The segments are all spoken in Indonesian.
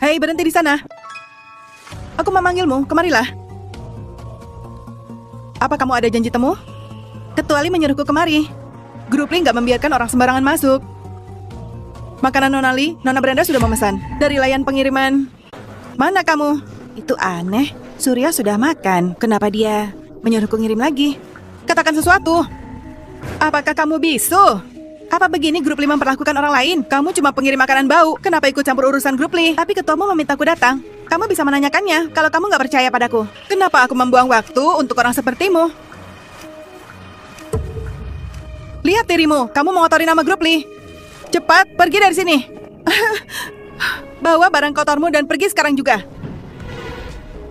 Hei, berhenti di sana. Aku memanggilmu, kemarilah. Apa kamu ada janji temu? Ketua Lee menyuruhku kemari. Grup Lee nggak membiarkan orang sembarangan masuk. Makanan Nona Lee, Nona Brenda sudah memesan. Dari layan pengiriman. Mana kamu? Itu aneh. Surya sudah makan. Kenapa dia menyuruhku ngirim lagi? Katakan sesuatu. Apakah kamu bisu? Apa begini grup Lee memperlakukan orang lain? Kamu cuma pengirim makanan bau. Kenapa ikut campur urusan grup Lee? Tapi ketuamu memintaku datang. Kamu bisa menanyakannya kalau kamu nggak percaya padaku. Kenapa aku membuang waktu untuk orang sepertimu? Lihat dirimu, kamu mengotori nama grup Lee. Cepat, pergi dari sini. Bawa barang kotormu dan pergi sekarang juga.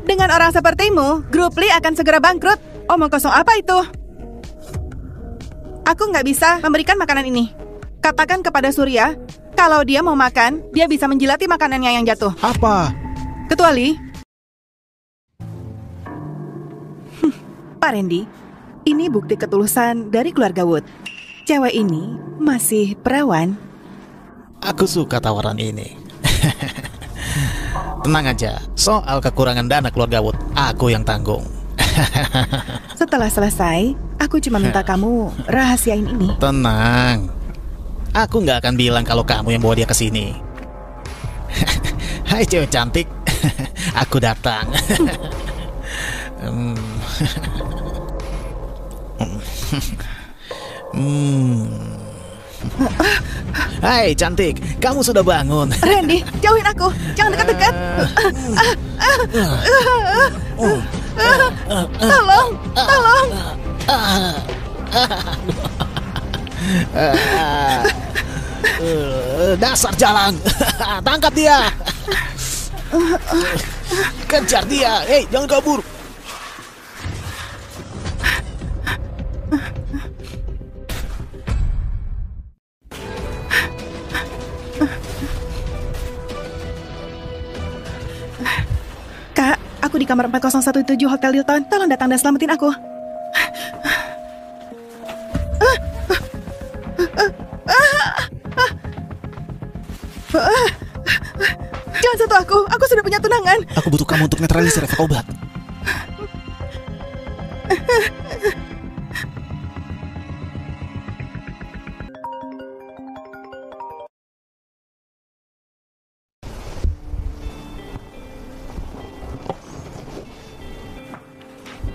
Dengan orang sepertimu, grup Lee akan segera bangkrut. Omong kosong apa itu? Aku nggak bisa memberikan makanan ini. Katakan kepada Surya, kalau dia mau makan, dia bisa menjilati makanannya yang jatuh. Apa? Ketua Lee. Pak Randy, ini bukti ketulusan dari keluarga Wood. Cewek ini masih perawan. Aku suka tawaran ini. Tenang aja, soal kekurangan dana keluarga Wood, aku yang tanggung. Setelah selesai, aku cuma minta kamu rahasiain ini. Tenang, aku nggak akan bilang kalau kamu yang bawa dia ke sini. Hai cewek cantik, aku datang. Hai cantik, kamu sudah bangun. Randy, jauhin aku, jangan dekat-dekat. Tolong, tolong. Dasar jalan. Tangkap dia. Kejar dia. Hei, jangan kabur. Kak, aku di kamar 4017 Hotel Hilton. Tolong datang dan selamatin aku. Jangan sentuh aku sudah punya tunangan. Aku butuh kamu untuk netralisir efek obat.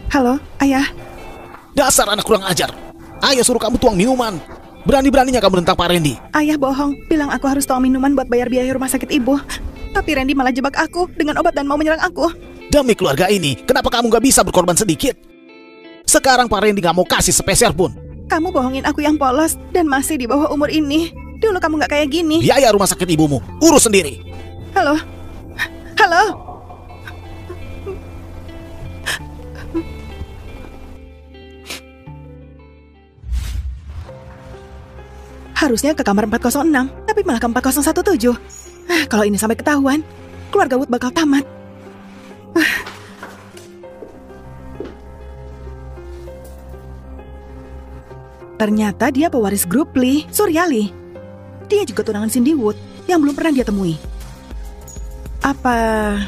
Halo, Ayah. Dasar anak kurang ajar. Ayah suruh kamu tuang minuman. Berani-beraninya kamu nentang Pak Randy. Ayah bohong, bilang aku harus tuang minuman buat bayar biaya rumah sakit ibu. Tapi Randy malah jebak aku dengan obat dan mau menyerang aku. Demi keluarga ini, kenapa kamu gak bisa berkorban sedikit? Sekarang Pak Randy gak mau kasih sepeser pun. Kamu bohongin aku yang polos dan masih di bawah umur ini. Dulu kamu gak kayak gini. Biaya rumah sakit ibumu, urus sendiri. Halo? Halo? Harusnya ke kamar 406, tapi malah ke 4017. Kalau ini sampai ketahuan, keluarga Wood bakal tamat. Ternyata dia pewaris grup Lee, Surya Lee. Dia juga tunangan Cindy Wood yang belum pernah dia temui. Apa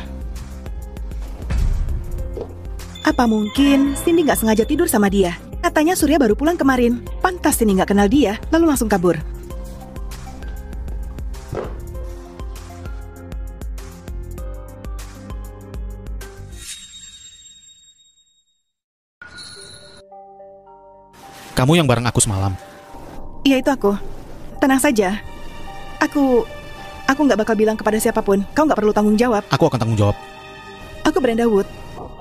mungkin Cindy nggak sengaja tidur sama dia? Katanya Surya baru pulang kemarin. Pantas Cindy nggak kenal dia, lalu langsung kabur. Kamu yang bareng aku semalam. Iya, itu aku. Tenang saja. Aku nggak bakal bilang kepada siapapun. Kau nggak perlu tanggung jawab. Aku akan tanggung jawab. Aku Brenda Wood,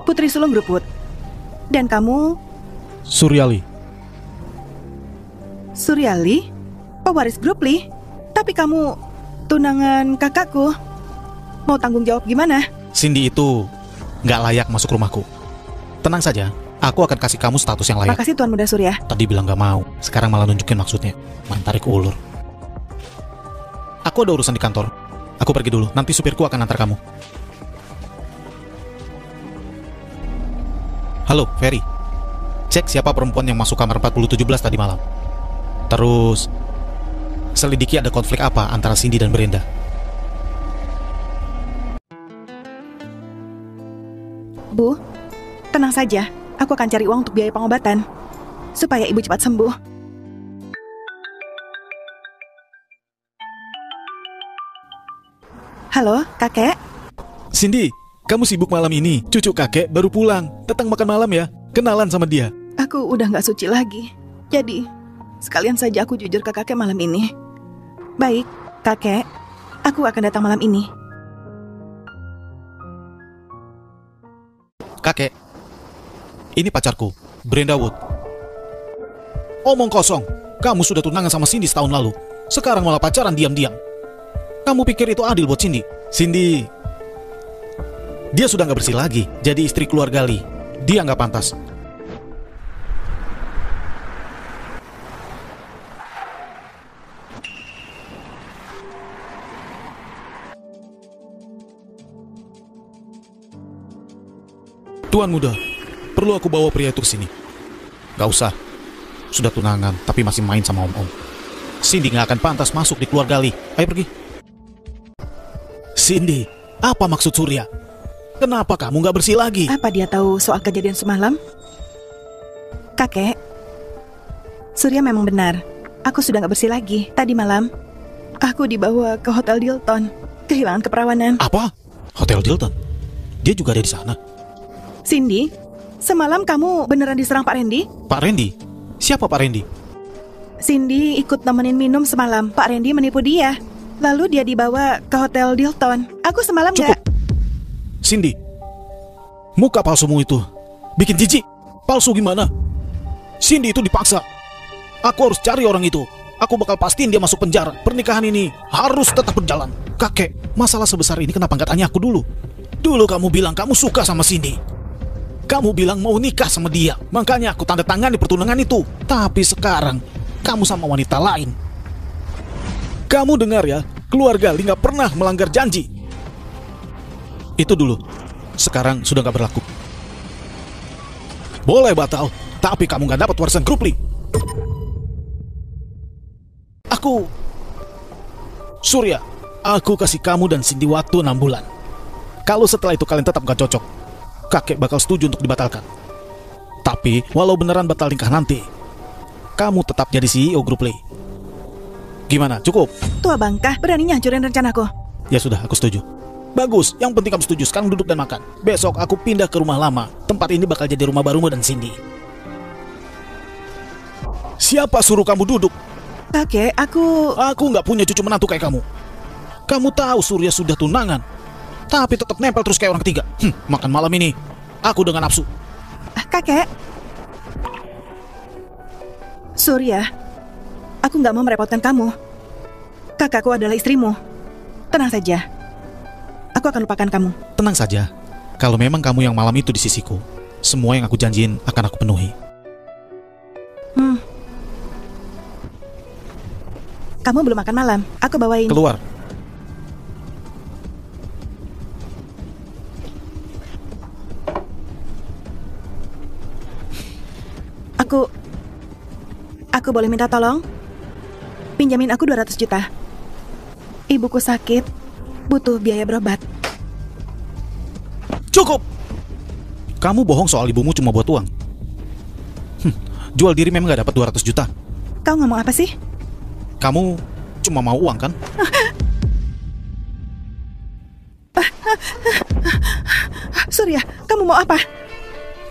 putri sulung grup Wood. Dan kamu? Surya Lee. Surya Lee? Pewaris grup Lee? Tapi kamu tunangan kakakku. Mau tanggung jawab gimana? Cindy itu nggak layak masuk rumahku. Tenang saja, aku akan kasih kamu status yang layak. Makasih Tuan Muda Surya. Tadi bilang gak mau, sekarang malah nunjukin maksudnya. Main tarik ulur. Aku ada urusan di kantor. Aku pergi dulu, nanti supirku akan antar kamu. Halo, Ferry. Cek siapa perempuan yang masuk kamar 4017 tadi malam. Terus, selidiki ada konflik apa antara Cindy dan Brenda. Bu, tenang saja. Aku akan cari uang untuk biaya pengobatan, supaya ibu cepat sembuh. Halo, kakek? Cindy, kamu sibuk malam ini? Cucu kakek baru pulang. Datang makan malam ya. Kenalan sama dia. Aku udah gak suci lagi. Jadi, sekalian saja aku jujur ke kakek malam ini. Baik, kakek. Aku akan datang malam ini. Kakek, ini pacarku, Brenda Wood. Omong kosong, kamu sudah tunangan sama Cindy setahun lalu. Sekarang malah pacaran diam-diam. Kamu pikir itu adil buat Cindy? Cindy, dia sudah gak bersih lagi. Jadi istri keluarga Lee. Dia gak pantas. Tuan muda, perlu aku bawa pria itu ke sini? Gak usah. Sudah tunangan, tapi masih main sama om-om. Cindy gak akan pantas masuk di keluarga Lee. Ayo pergi. Cindy, apa maksud Surya? Kenapa kamu gak bersih lagi? Apa dia tahu soal kejadian semalam? Kakek, Surya memang benar. Aku sudah gak bersih lagi. Tadi malam, aku dibawa ke Hotel Dilton. Kehilangan keperawanan. Apa? Hotel Dilton? Dia juga ada di sana. Cindy, semalam kamu beneran diserang Pak Randy? Pak Randy? Siapa Pak Randy? Cindy ikut nemenin minum semalam. Pak Randy menipu dia. Lalu dia dibawa ke Hotel Dilton. Aku semalam Cukup. Cindy, muka palsumu itu bikin jijik. Palsu gimana? Cindy itu dipaksa. Aku harus cari orang itu. Aku bakal pastiin dia masuk penjara. Pernikahan ini harus tetap berjalan. Kakek, masalah sebesar ini kenapa nggak tanya aku dulu? Dulu kamu bilang kamu suka sama Cindy. Kamu bilang mau nikah sama dia. Makanya aku tanda tangan di pertunangan itu. Tapi sekarang kamu sama wanita lain. Kamu dengar ya, keluarga Lee gak pernah melanggar janji. Itu dulu. Sekarang sudah gak berlaku. Boleh batal, tapi kamu gak dapat warisan grup Lee. Surya, aku kasih kamu dan Cindy waktu 6 bulan. Kalau setelah itu kalian tetap gak cocok, kakek bakal setuju untuk dibatalkan. Tapi walau beneran batal nikah nanti, kamu tetap jadi CEO grup Lee. Gimana, cukup? Tua bangka, beraninya hancurin rencanaku. Ya sudah, aku setuju. Bagus, yang penting kamu setuju. Sekarang duduk dan makan. Besok aku pindah ke rumah lama. Tempat ini bakal jadi rumah barumu dan Cindy. Siapa suruh kamu duduk? Kakek, aku nggak punya cucu menantu kayak kamu. Kamu tahu Surya sudah tunangan, tapi tetap nempel terus kayak orang ketiga. Makan malam ini, aku dengan nafsu. Kakek. Surya, aku nggak mau merepotkan kamu. Kakakku adalah istrimu. Tenang saja. Aku akan lupakan kamu. Tenang saja. Kalau memang kamu yang malam itu di sisiku, semua yang aku janjiin akan aku penuhi. Kamu belum makan malam. Aku bawain. Keluar. Aku boleh minta tolong? Pinjamin aku 200 juta. Ibuku sakit, butuh biaya berobat. Cukup! Kamu bohong soal ibumu cuma buat uang. Jual diri memang gak dapat 200 juta. Kau ngomong apa sih? Kamu cuma mau uang kan? Surya, kamu mau apa?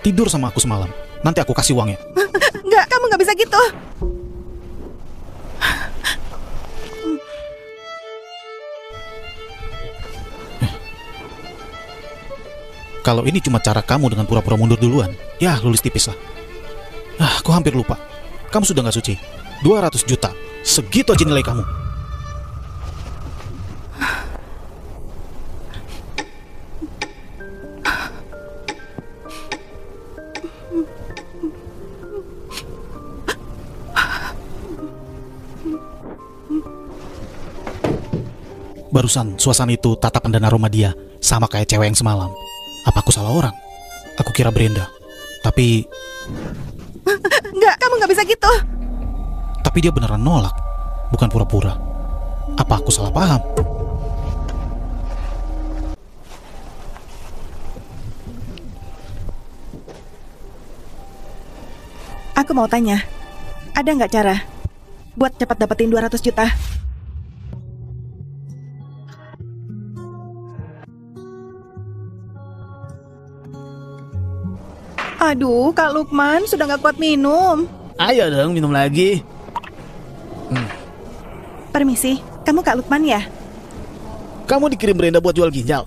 Tidur sama aku semalam. Nanti aku kasih uangnya. Enggak, kamu nggak bisa gitu. Kalau ini cuma cara kamu dengan pura-pura mundur duluan, ya lulus tipis lah. Aku hampir lupa. Kamu sudah gak suci. 200 juta. Segitu aja nilai kamu. Barusan suasana itu tatapan dan aroma dia sama kayak cewek yang semalam. Apa aku salah orang? Aku kira Brenda. Tapi Enggak, kamu nggak bisa gitu. Tapi dia beneran nolak. Bukan pura-pura. Apa aku salah paham? Aku mau tanya, ada nggak cara buat cepat dapetin 200 juta? Aduh, Kak Lukman sudah nggak kuat minum. Ayo dong, minum lagi. Permisi, kamu Kak Lukman ya? Kamu dikirim Brenda buat jual ginjal.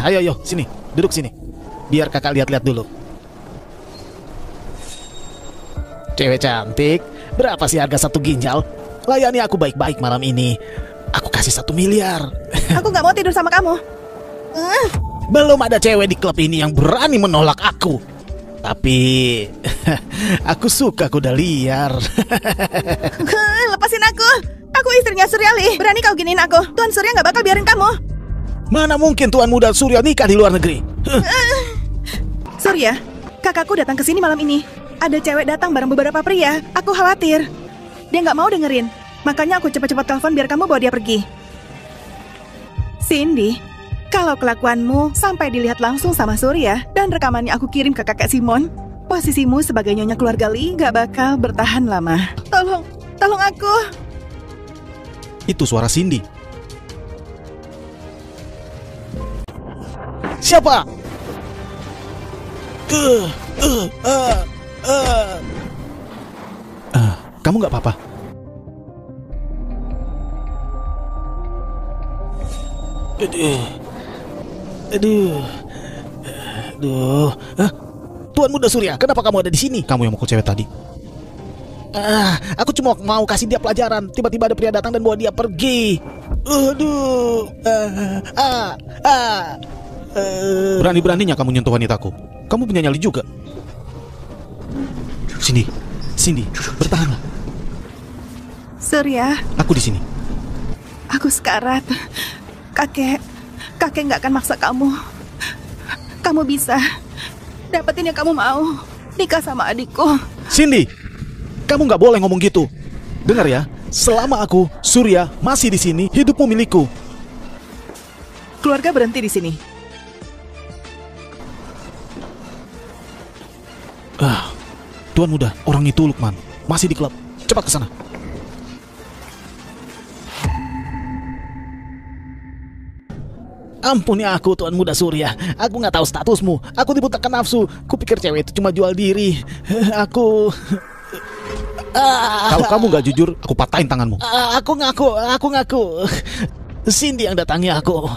Ayo, sini, duduk sini. Biar kakak lihat-lihat dulu. Cewek cantik, berapa sih harga satu ginjal? Layani aku baik-baik malam ini. Aku kasih 1 miliar. Aku nggak mau tidur sama kamu. Belum ada cewek di klub ini yang berani menolak aku. Tapi aku suka kuda liar. Lepasin aku. Aku istrinya Suryali. Berani kau giniin aku. Tuan Surya nggak bakal biarin kamu. Mana mungkin Tuan Muda Surya nikah di luar negeri? Surya, kakakku datang ke sini malam ini. Ada cewek datang bareng beberapa pria. Aku khawatir. Dia nggak mau dengerin. Makanya aku cepat-cepat telepon biar kamu bawa dia pergi. Cindy, kalau kelakuanmu sampai dilihat langsung sama Surya dan rekamannya aku kirim ke kakak Simon, posisimu sebagai nyonya keluarga Lee gak bakal bertahan lama. Tolong aku. Itu suara Cindy. Siapa? Kamu nggak apa-apa? Aduh. Tuan Muda Surya, kenapa kamu ada di sini? Kamu yang mukul cewek tadi. Aku cuma mau kasih dia pelajaran. Tiba-tiba ada pria datang dan bawa dia pergi. Aduh. Berani-beraninya kamu nyentuh wanitaku. Kamu punya nyali juga. Cindy, bertahanlah. Surya, Aku di sini. aku sekarat. Kakek nggak akan maksa kamu. Kamu bisa dapetin yang kamu mau. Nikah sama adikku. Cindy, kamu nggak boleh ngomong gitu. Dengar ya, selama aku, Surya, masih di sini, hidupmu milikku. Keluarga berhenti di sini. Tuan Muda, orang itu Lukman, masih di klub. Cepat ke sana. Ampuni aku, Tuan Muda Surya. Aku nggak tahu statusmu. Aku dibutakan nafsu. Kupikir cewek itu cuma jual diri. Aku Kalau kamu nggak jujur, aku patahin tanganmu. Aku ngaku. Cindy yang datangi aku.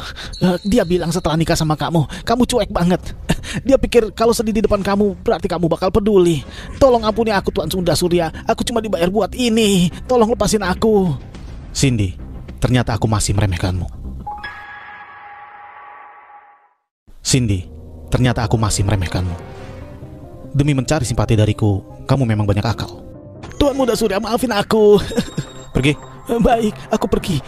Dia bilang setelah nikah sama kamu cuek banget. Dia pikir kalau sedih di depan kamu berarti kamu bakal peduli. Tolong ampuni aku, Tuan Muda Surya. Aku cuma dibayar buat ini. Tolong lepasin aku. Cindy, ternyata aku masih meremehkanmu. Cindy, ternyata aku masih meremehkanmu. Demi mencari simpati dariku, kamu memang banyak akal. Tuan Muda Surya, maafin aku. Pergi. Baik, aku pergi.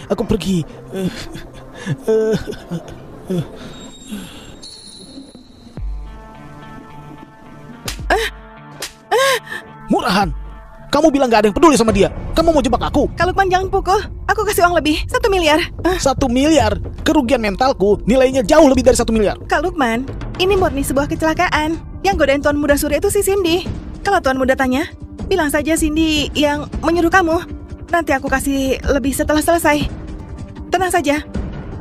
Murahan, kamu bilang gak ada yang peduli sama dia. Kamu mau jebak aku? Kak Lukman jangan pukul. Aku kasih uang lebih, 1 miliar. 1 miliar? Kerugian mentalku nilainya jauh lebih dari 1 miliar. Kak Lukman, ini murni sebuah kecelakaan. Yang godain Tuan Muda Surya itu si Cindy. Kalau Tuan Muda tanya, bilang saja Cindy yang menyuruh kamu. Nanti aku kasih lebih setelah selesai. Tenang saja,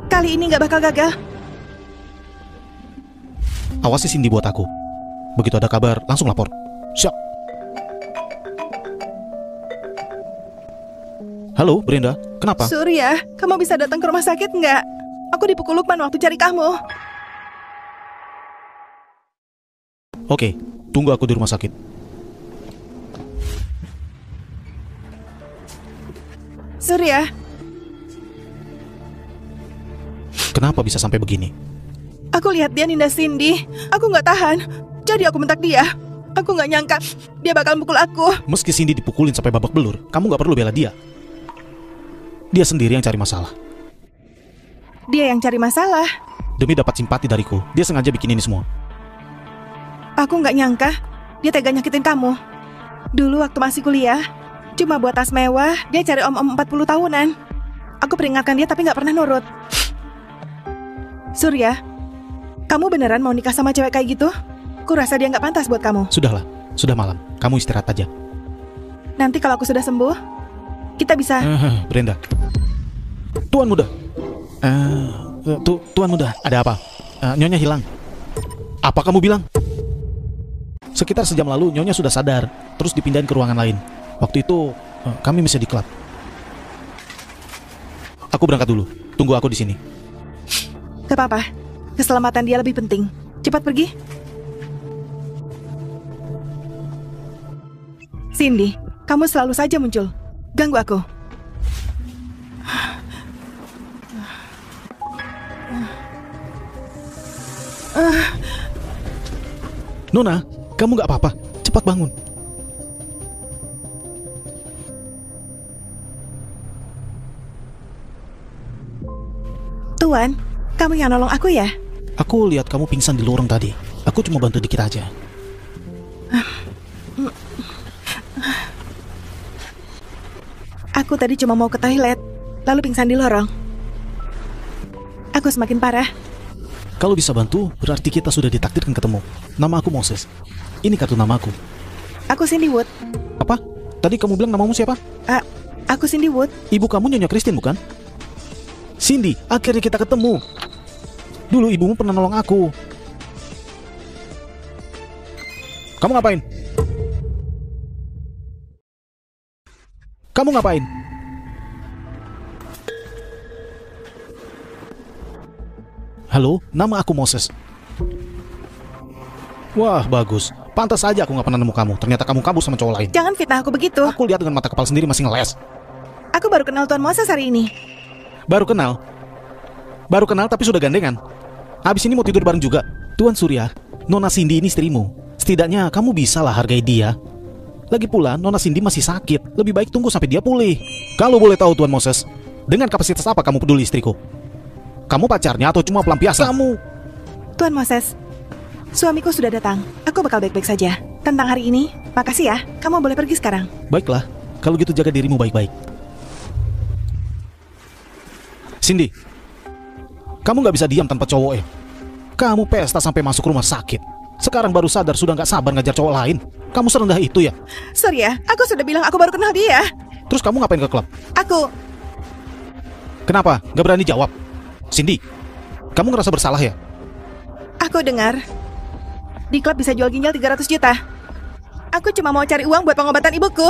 kali ini gak bakal gagal. Awasi Cindy buat aku. Begitu ada kabar, langsung lapor. Siap. Halo, Brenda. Kenapa? Surya, kamu bisa datang ke rumah sakit nggak? Aku dipukul Lukman waktu cari kamu. Oke, tunggu aku di rumah sakit. Surya, Kenapa bisa sampai begini? aku lihat dia nindas Cindy. Aku nggak tahan, jadi aku bentak dia. Aku nggak nyangka dia bakal mukul aku. Meski Cindy dipukulin sampai babak belur, kamu nggak perlu bela dia. Dia sendiri yang cari masalah. Dia yang cari masalah. Demi dapat simpati dariku, dia sengaja bikin ini semua. Aku nggak nyangka dia tega nyakitin kamu. Dulu waktu masih kuliah, cuma buat tas mewah, dia cari om-om 40 tahunan. Aku peringatkan dia tapi nggak pernah nurut. Surya, kamu beneran mau nikah sama cewek kayak gitu? Kurasa dia nggak pantas buat kamu. Sudahlah, Sudah malam, kamu istirahat aja. Nanti kalau aku sudah sembuh, kita bisa... Brenda. Tuan muda. Tuan muda, ada apa? Nyonya hilang. Apa kamu bilang? Sekitar sejam lalu Nyonya sudah sadar, terus dipindahin ke ruangan lain. Waktu itu kami masih di klub. Aku berangkat dulu. Tunggu aku di sini. Gak apa-apa. Keselamatan dia lebih penting. Cepat pergi. Cindy, kamu selalu saja muncul. Ganggu aku. Nona, kamu gak apa-apa. Cepat bangun. Tuan, kamu yang nolong aku ya? Aku lihat kamu pingsan di lorong tadi. Aku cuma bantu dikit aja. Aku tadi cuma mau ke toilet, lalu pingsan di lorong. Aku semakin parah. Kalau bisa bantu, berarti kita sudah ditakdirkan ketemu. Nama aku Moses. Ini kartu namaku. Aku Cindy Wood. Apa? Tadi kamu bilang namamu siapa? Aku Cindy Wood. Ibu kamu Nyonya Christine, bukan? Cindy, akhirnya kita ketemu. Dulu ibumu pernah nolong aku. Kamu ngapain? Kamu ngapain? Halo, nama aku Moses. Wah, bagus. Pantas saja aku nggak pernah nemu kamu. Ternyata kamu kabur sama cowok lain. Jangan fitnah aku begitu. Aku lihat dengan mata kepala sendiri masih ngeles. Aku baru kenal Tuan Moses hari ini. Baru kenal? Baru kenal tapi sudah gandengan. Habis ini mau tidur bareng juga. Tuan Surya, Nona Cindy ini istrimu. Setidaknya kamu bisa lah hargai dia. Lagi pula, Nona Cindy masih sakit. Lebih baik tunggu sampai dia pulih. Kalau boleh tahu Tuan Moses, dengan kapasitas apa kamu peduli istriku? Kamu pacarnya atau cuma pelampiasan? Kamu... Tuan Moses, suamiku sudah datang. Aku bakal baik-baik saja. Tentang hari ini, makasih ya. Kamu boleh pergi sekarang. Baiklah, kalau gitu jaga dirimu baik-baik. Cindy, kamu gak bisa diam tanpa cowok ya. Kamu pesta sampai masuk rumah sakit. Sekarang baru sadar sudah gak sabar ngajar cowok lain. Kamu serendah itu ya? Sorry ya, aku sudah bilang aku baru kenal dia. Terus kamu ngapain ke klub? Aku... Kenapa? Gak berani jawab? Cindy, kamu ngerasa bersalah ya? Aku dengar di klub bisa jual ginjal 300 juta. Aku cuma mau cari uang buat pengobatan ibuku.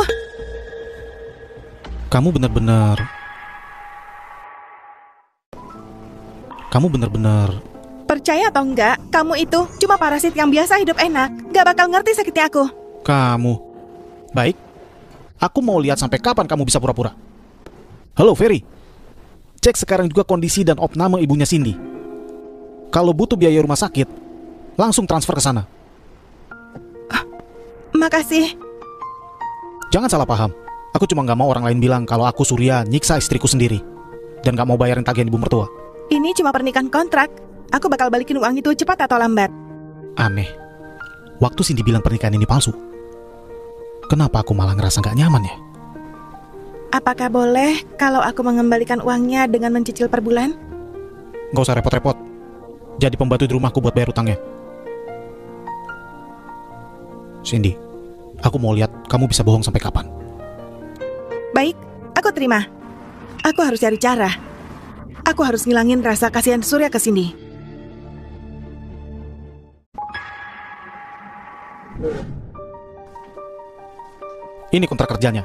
Kamu benar-benar Percaya atau enggak, kamu itu cuma parasit yang biasa hidup enak. Gak bakal ngerti sakitnya aku. Kamu. Baik. Aku mau lihat sampai kapan kamu bisa pura-pura. Halo, Ferry. Cek sekarang juga kondisi dan opname ibunya Cindy. Kalau butuh biaya rumah sakit, langsung transfer ke sana. Makasih. Jangan salah paham. Aku cuma gak mau orang lain bilang kalau aku Surya nyiksa istriku sendiri. Dan gak mau bayarin tagihan ibu mertua. Ini cuma pernikahan kontrak. Aku bakal balikin uang itu cepat atau lambat. Aneh. Waktu Cindy bilang pernikahan ini palsu, kenapa aku malah ngerasa gak nyaman ya? Apakah boleh kalau aku mengembalikan uangnya dengan mencicil per bulan? Gak usah repot-repot. Jadi pembantu di rumahku buat bayar utangnya. Cindy, aku mau lihat kamu bisa bohong sampai kapan. Baik, aku terima. Aku harus cari cara. Aku harus ngilangin rasa kasihan Surya ke Cindy. Ini kontrak kerjanya.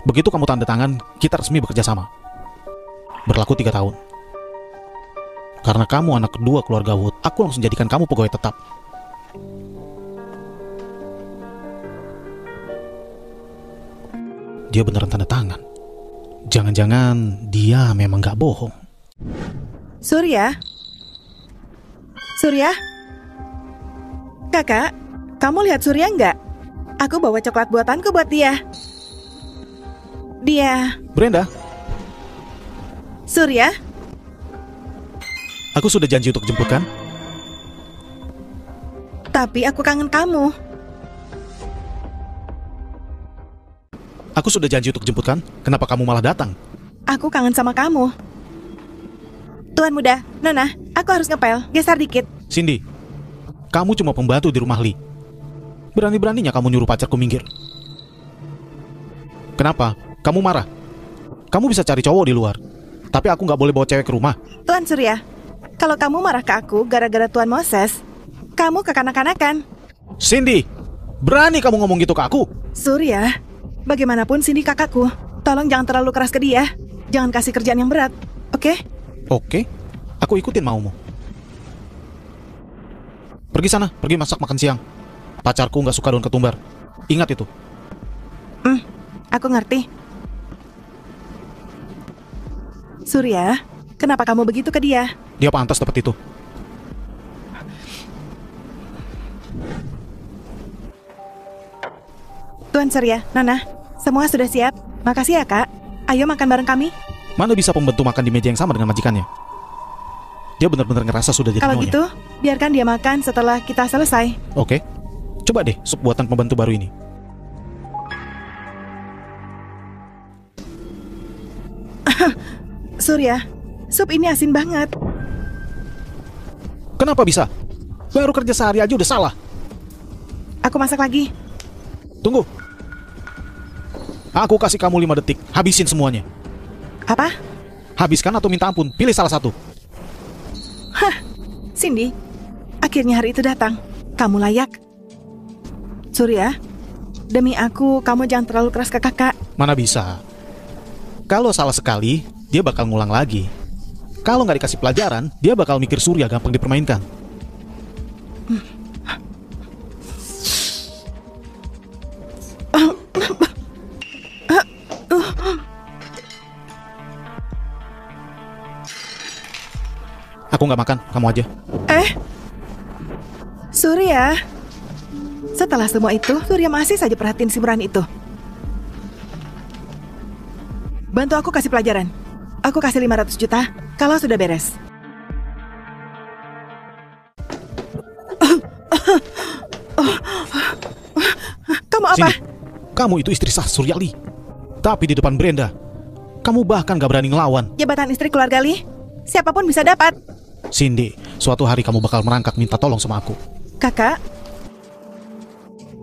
Begitu kamu tanda tangan, kita resmi bekerja sama. Berlaku 3 tahun. Karena kamu anak kedua keluarga Wood, aku langsung jadikan kamu pegawai tetap. Dia beneran tanda tangan. Jangan-jangan dia memang gak bohong. Surya? Surya? Kakak, kamu lihat Surya nggak? Aku bawa coklat buatanku buat dia. Dia... Brenda, Surya? aku sudah janji untuk jemput kan? Tapi aku kangen kamu. Aku sudah janji untuk jemput kan? Kenapa kamu malah datang? Aku kangen sama kamu. Tuan muda, Nona, aku harus ngepel. Geser dikit. Cindy, kamu cuma pembantu di rumah Lee. Berani-beraninya kamu nyuruh pacarku minggir. Kenapa? Kamu marah? Kamu bisa cari cowok di luar, tapi aku nggak boleh bawa cewek ke rumah. Tuan Surya, kalau kamu marah ke aku gara-gara Tuan Moses, kamu kekanak-kanakan. Cindy, berani kamu ngomong gitu ke aku? Surya, bagaimanapun Cindy kakakku. Tolong jangan terlalu keras ke dia. Jangan kasih kerjaan yang berat, oke? Oke, aku ikutin maumu. Pergi sana, pergi masak makan siang. Pacarku nggak suka daun ketumbar. Ingat itu. Aku ngerti. Surya, kenapa kamu begitu ke dia? Dia pantas dapat itu. Tuan Surya, Nona, semua sudah siap. Makasih ya, Kak. Ayo makan bareng kami. Mana bisa pembantu makan di meja yang sama dengan majikannya? Dia benar-benar ngerasa sudah jadi Kalau nyonya. gitu, biarkan dia makan setelah kita selesai. Oke, coba deh sup buatan pembantu baru ini. Surya, sup ini asin banget. Kenapa bisa? Baru kerja sehari aja udah salah. Aku masak lagi. Tunggu. Aku kasih kamu 5 detik. Habisin semuanya. Apa? Habiskan atau minta ampun. Pilih salah satu. Cindy, akhirnya hari itu datang. Kamu layak. Surya, demi aku, kamu jangan terlalu keras ke kakak. Mana bisa. Kalau salah sekali, dia bakal ngulang lagi. Kalau nggak dikasih pelajaran, dia bakal mikir Surya gampang dipermainkan. Aku nggak makan, kamu aja. Surya, setelah semua itu, Surya masih saja perhatiin si Murani itu. Bantu aku kasih pelajaran. Aku kasih 500 juta kalau sudah beres. Kamu apa? Cindy, kamu itu istri sah Suryali. Tapi di depan Brenda, kamu bahkan gak berani ngelawan. Jabatan istri keluarga Li, siapapun bisa dapat. Cindy, suatu hari kamu bakal merangkak minta tolong sama aku. Kakak,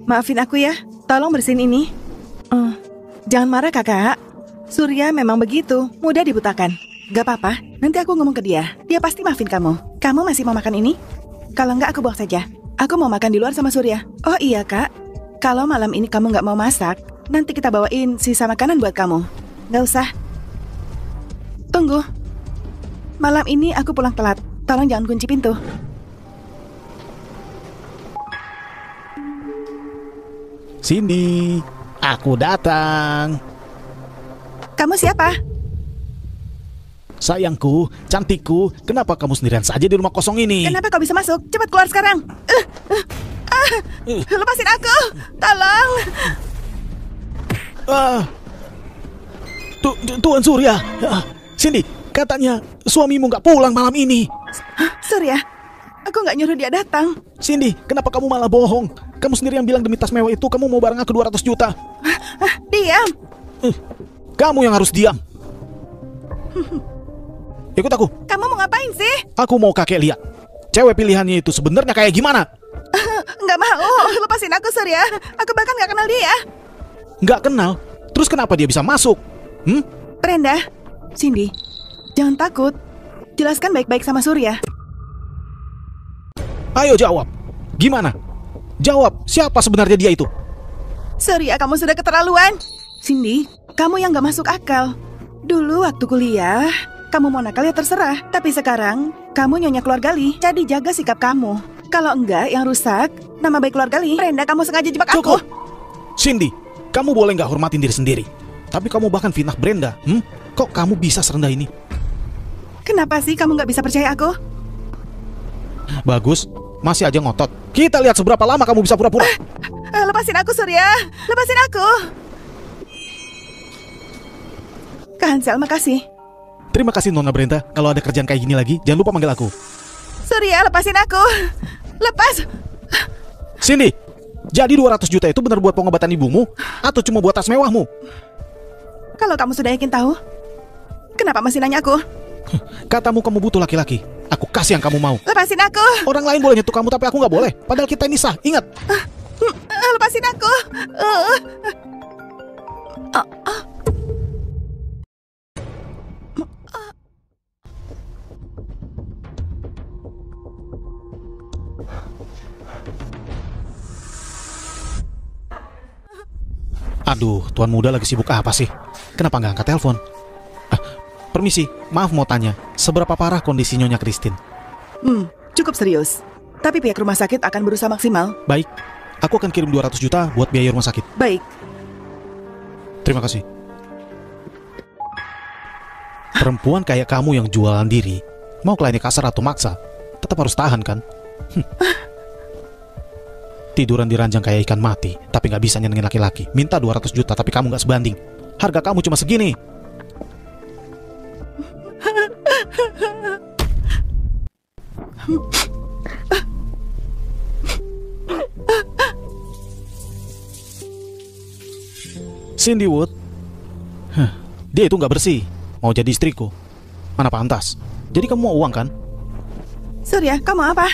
maafin aku ya. Tolong bersihin ini. Jangan marah kakak. Surya memang begitu, mudah dibutakan. Gak apa-apa, nanti aku ngomong ke dia. Dia pasti maafin kamu. Kamu masih mau makan ini? Kalau enggak, aku buang saja. Aku mau makan di luar sama Surya. Oh iya kak, kalau malam ini kamu nggak mau masak, nanti kita bawain sisa makanan buat kamu. Nggak usah. Tunggu. Malam ini aku pulang telat. Tolong jangan kunci pintu. Cindy, aku datang. Kamu siapa? Sayangku, cantikku, kenapa kamu sendirian saja di rumah kosong ini? Kenapa kau bisa masuk? Cepat keluar sekarang. Lepasin aku. Tolong. Tuan Surya. Cindy, katanya suamimu nggak pulang malam ini. Surya, aku nggak nyuruh dia datang. Cindy, kenapa kamu malah bohong? Kamu sendiri yang bilang demi tas mewah itu kamu mau barang aku 200 juta. Diam. Kamu yang harus diam. Ikut aku. Kamu mau ngapain sih? Aku mau kakek lihat. Cewek pilihannya itu sebenarnya kayak gimana? Nggak mau. Lepasin aku, Surya. Aku bahkan nggak kenal dia. Nggak kenal? Terus kenapa dia bisa masuk? Brenda, Cindy, jangan takut. Jelaskan baik-baik sama Surya. Ayo jawab. Gimana? Jawab, siapa sebenarnya dia itu? Surya, kamu sudah keterlaluan. Cindy, kamu yang nggak masuk akal. Dulu waktu kuliah, kamu mau nakal ya terserah. Tapi sekarang, kamu nyonya keluarga Li. Jadi jaga sikap kamu. Kalau enggak, yang rusak nama baik keluarga Li. Brenda, kamu sengaja jebak aku. Cukup. Cindy, kamu boleh nggak hormatin diri sendiri. Tapi kamu bahkan fitnah Brenda. Kok kamu bisa serendah ini? Kenapa sih kamu nggak bisa percaya aku? Bagus, masih aja ngotot. Kita lihat seberapa lama kamu bisa pura-pura. Lepasin aku, Surya. Lepasin aku. Kak Hansel, makasih. Terima kasih Nona Brenda. Kalau ada kerjaan kayak gini lagi, jangan lupa manggil aku. Surya, lepasin aku. Lepas. Cindy, jadi 200 juta itu benar buat pengobatan ibumu? Atau cuma buat tas mewahmu? Kalau kamu sudah yakin tahu, kenapa masih nanya aku? Katamu kamu butuh laki-laki. Aku kasih yang kamu mau. Lepasin aku. Orang lain boleh nyentuh kamu, tapi aku nggak boleh. Padahal kita ini sah, ingat. lepasin aku. Aduh, tuan muda lagi sibuk apa sih? Kenapa nggak angkat telepon? Permisi, maaf mau tanya, seberapa parah kondisi Nyonya Christine? Cukup serius. Tapi pihak rumah sakit akan berusaha maksimal. Baik, aku akan kirim 200 juta buat biaya rumah sakit. Baik. Terima kasih. Perempuan kayak kamu yang jualan diri, mau kliennya kasar atau maksa, tetap harus tahan kan? Tiduran di ranjang kayak ikan mati, tapi nggak bisa nyenengin laki-laki. Minta 200 juta, tapi kamu nggak sebanding. Harga kamu cuma segini. Cindy Wood, dia itu nggak bersih. Mau jadi istriku, mana pantas. Jadi kamu mau uang kan? Surya, kamu apa?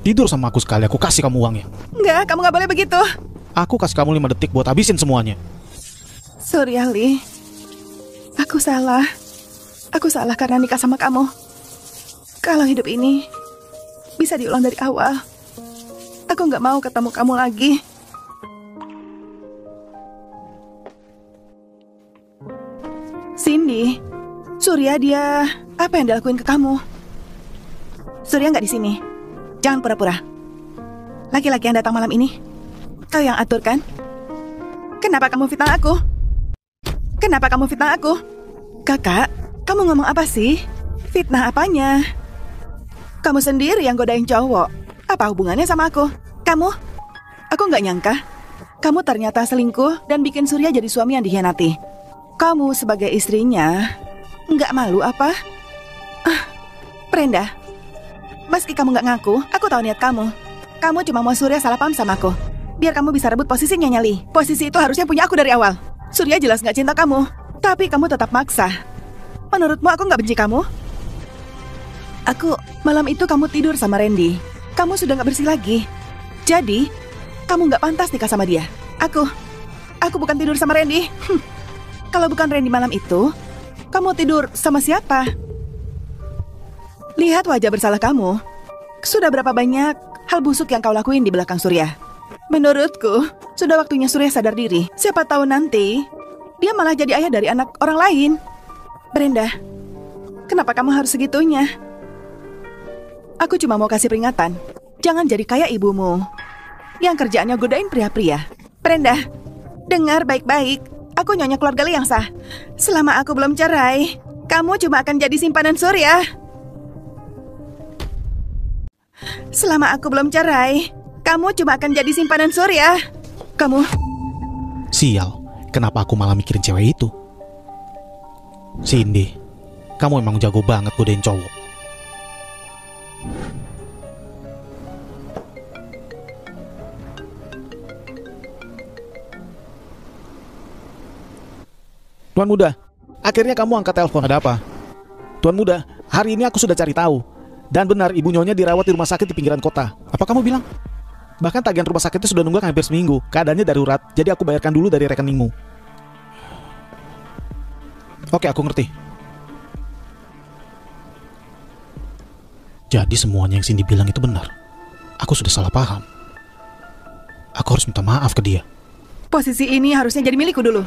Tidur sama aku sekali, aku kasih kamu uangnya. Enggak, kamu nggak boleh begitu. Aku kasih kamu 5 detik buat habisin semuanya. Surya, Li. Aku salah. Aku salah karena nikah sama kamu. Kalau hidup ini bisa diulang dari awal, aku nggak mau ketemu kamu lagi. Cindy, Surya dia apa yang dilakuin ke kamu? Surya nggak di sini. Jangan pura-pura. Laki-laki yang datang malam ini, kau yang atur kan? Kenapa kamu fitnah aku? Kenapa kamu fitnah aku? Kakak, kamu ngomong apa sih? Fitnah apanya? Kamu sendiri yang godain cowok. Apa hubungannya sama aku? Kamu? Aku nggak nyangka. Kamu ternyata selingkuh dan bikin Surya jadi suami yang dikhianati. Kamu sebagai istrinya, nggak malu apa? Brenda, meski kamu nggak ngaku, aku tahu niat kamu. Kamu cuma mau Surya salah paham sama aku. Biar kamu bisa rebut posisinya, Nyali. Posisi itu harusnya punya aku dari awal. Surya jelas nggak cinta kamu, tapi kamu tetap maksa. Menurutmu aku nggak benci kamu? Malam itu kamu tidur sama Randy. Kamu sudah nggak bersih lagi. Jadi, kamu nggak pantas nikah sama dia. Aku bukan tidur sama Randy. Kalau bukan Randy malam itu, kamu tidur sama siapa? Lihat wajah bersalah kamu. Sudah berapa banyak hal busuk yang kau lakuin di belakang Surya. Menurutku, sudah waktunya Surya sadar diri. Siapa tahu nanti, dia malah jadi ayah dari anak orang lain. Brenda, kenapa kamu harus segitunya? Aku cuma mau kasih peringatan. Jangan jadi kayak ibumu, yang kerjaannya godain pria-pria. Brenda, dengar baik-baik. Aku nyonya keluarga yang sah. Selama aku belum cerai, kamu cuma akan jadi simpanan Surya. Selama aku belum cerai, kamu cuma akan jadi simpanan Surya. Kamu... Sial, kenapa aku malah mikirin cewek itu? Cindy, kamu emang jago banget godain cowok. Tuan Muda, akhirnya kamu angkat telepon. Ada apa? Tuan Muda, hari ini aku sudah cari tahu. Dan benar, ibu Nyonya dirawat di rumah sakit di pinggiran kota. Apa kamu bilang? Bahkan tagihan rumah sakitnya sudah nunggak hampir seminggu. Keadaannya darurat, jadi aku bayarkan dulu dari rekeningmu. Oke, aku ngerti. Jadi semuanya yang Cindy bilang itu benar. Aku sudah salah paham. Aku harus minta maaf ke dia. Posisi ini harusnya jadi milikku dulu.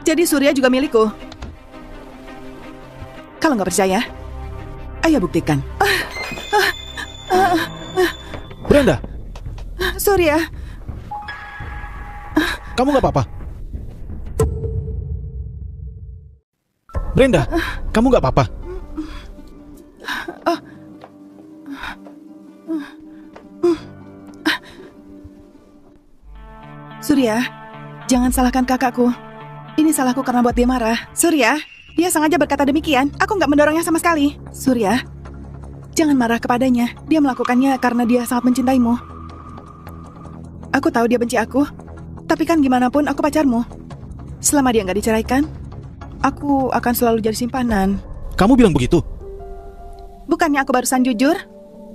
Jadi Surya juga milikku. Kalau nggak percaya, ayo buktikan. Brenda! Surya, kamu nggak apa-apa? Brenda, kamu nggak apa-apa? Surya, jangan salahkan kakakku. Ini salahku karena buat dia marah. Surya, dia sengaja berkata demikian. Aku nggak mendorongnya sama sekali. Surya, jangan marah kepadanya. Dia melakukannya karena dia sangat mencintaimu. Aku tahu dia benci aku, tapi kan gimana pun aku pacarmu. Selama dia nggak diceraikan, aku akan selalu jadi simpanan. Kamu bilang begitu? Bukannya aku barusan jujur?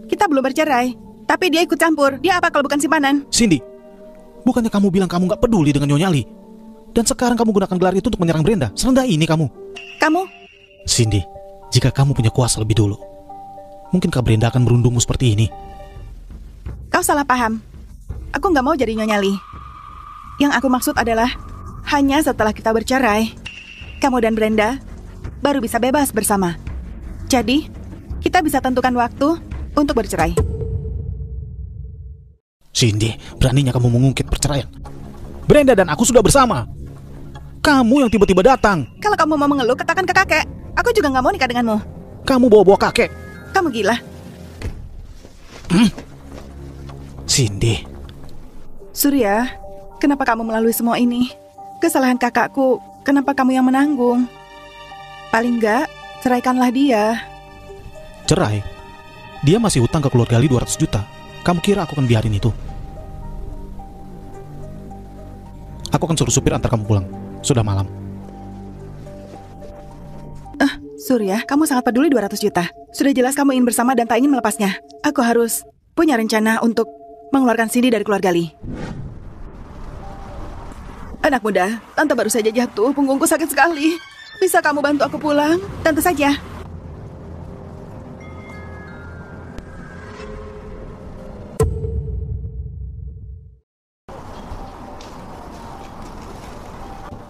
Kita belum bercerai, tapi dia ikut campur. Dia apa kalau bukan simpanan? Cindy, Bukannya kamu bilang kamu gak peduli dengan Nyonya Li? Dan sekarang kamu gunakan gelar itu untuk menyerang Brenda. Serendah ini kamu. Kamu? Cindy, jika kamu punya kuasa lebih dulu, mungkinkah Brenda akan merundungmu seperti ini? Kau salah paham. Aku nggak mau jadi Nyonya Li. Yang aku maksud adalah, hanya setelah kita bercerai, kamu dan Brenda baru bisa bebas bersama. Jadi, kita bisa tentukan waktu untuk bercerai. Cindy, beraninya kamu mengungkit perceraian. Brenda dan aku sudah bersama. Kamu yang tiba-tiba datang. Kalau kamu mau mengeluh, katakan ke kakek. Aku juga nggak mau nikah denganmu. Kamu bawa-bawa kakek. Kamu gila. Cindy. Surya, kenapa kamu melalui semua ini? Kesalahan kakakku, kenapa kamu yang menanggung? Paling nggak, ceraikanlah dia. Cerai? Dia masih hutang ke keluarga Ali 200 juta. Kamu kira aku akan biarin itu? Aku akan suruh supir antar kamu pulang. Sudah malam. Surya, kamu sangat peduli 200 juta. Sudah jelas kamu ingin bersama dan tak ingin melepasnya. Aku harus punya rencana untuk mengeluarkan Cindy dari keluarga Lee. Anak muda, tante baru saja jatuh, punggungku sakit sekali. Bisa kamu bantu aku pulang? Tentu saja.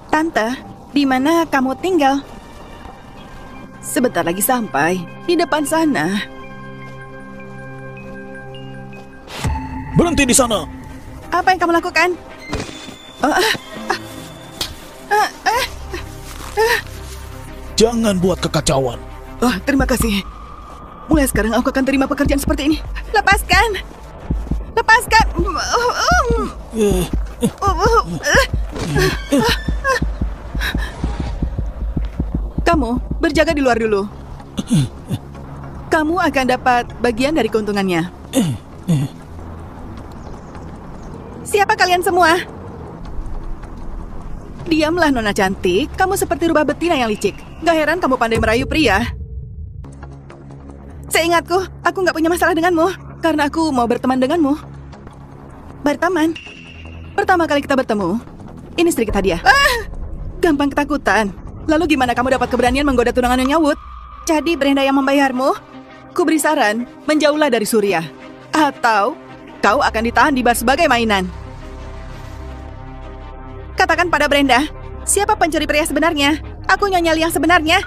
Tante, di mana kamu tinggal? Sebentar lagi sampai, di depan sana. Berhenti di sana. Apa yang kamu lakukan? Jangan buat kekacauan. Oh, terima kasih. Mulai sekarang aku akan terima pekerjaan seperti ini. Lepaskan! Lepaskan! Kamu berjaga di luar dulu. Kamu akan dapat bagian dari keuntungannya. Siapa kalian semua? Diamlah, Nona cantik. Kamu seperti rubah betina yang licik. Gak heran kamu pandai merayu pria. Seingatku, aku gak punya masalah denganmu. Karena aku mau berteman denganmu. Berteman? Pertama kali kita bertemu, ini sedikit hadiah. Gampang ketakutan. Lalu gimana kamu dapat keberanian menggoda tunangan Nyonya Wood? Jadi Brenda yang membayarmu? Ku beri saran, menjauhlah dari Surya. Atau kau akan ditahan di bar sebagai mainan. Katakan pada Brenda, siapa pencuri pria sebenarnya? Aku Nyonya Li yang sebenarnya.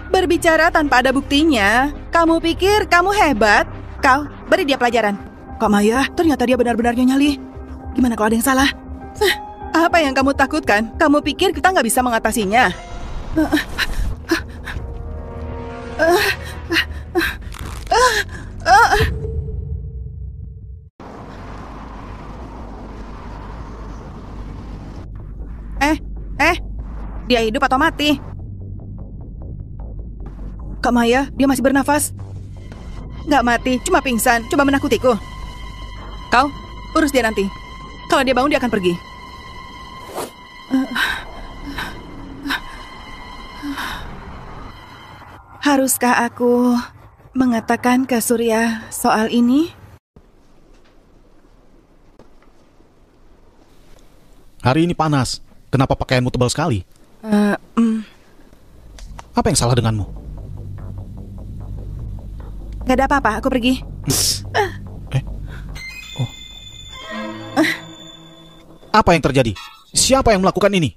Berbicara tanpa ada buktinya. Kamu pikir kamu hebat? Kau, beri dia pelajaran. Kak Maya, ternyata dia benar-benar Nyonya Li. Gimana kalau ada yang salah? Apa yang kamu takutkan? Kamu pikir kita nggak bisa mengatasinya? Dia hidup atau mati? Kak Maya, dia masih bernafas. Nggak mati, cuma pingsan. Coba menakutiku. Kau, urus dia nanti. Kalau dia bangun, dia akan pergi. Haruskah aku mengatakan ke Surya soal ini? Hari ini panas. Kenapa pakaianmu tebal sekali? Apa yang salah denganmu? Gak ada apa-apa, aku pergi. Apa yang terjadi? Siapa yang melakukan ini?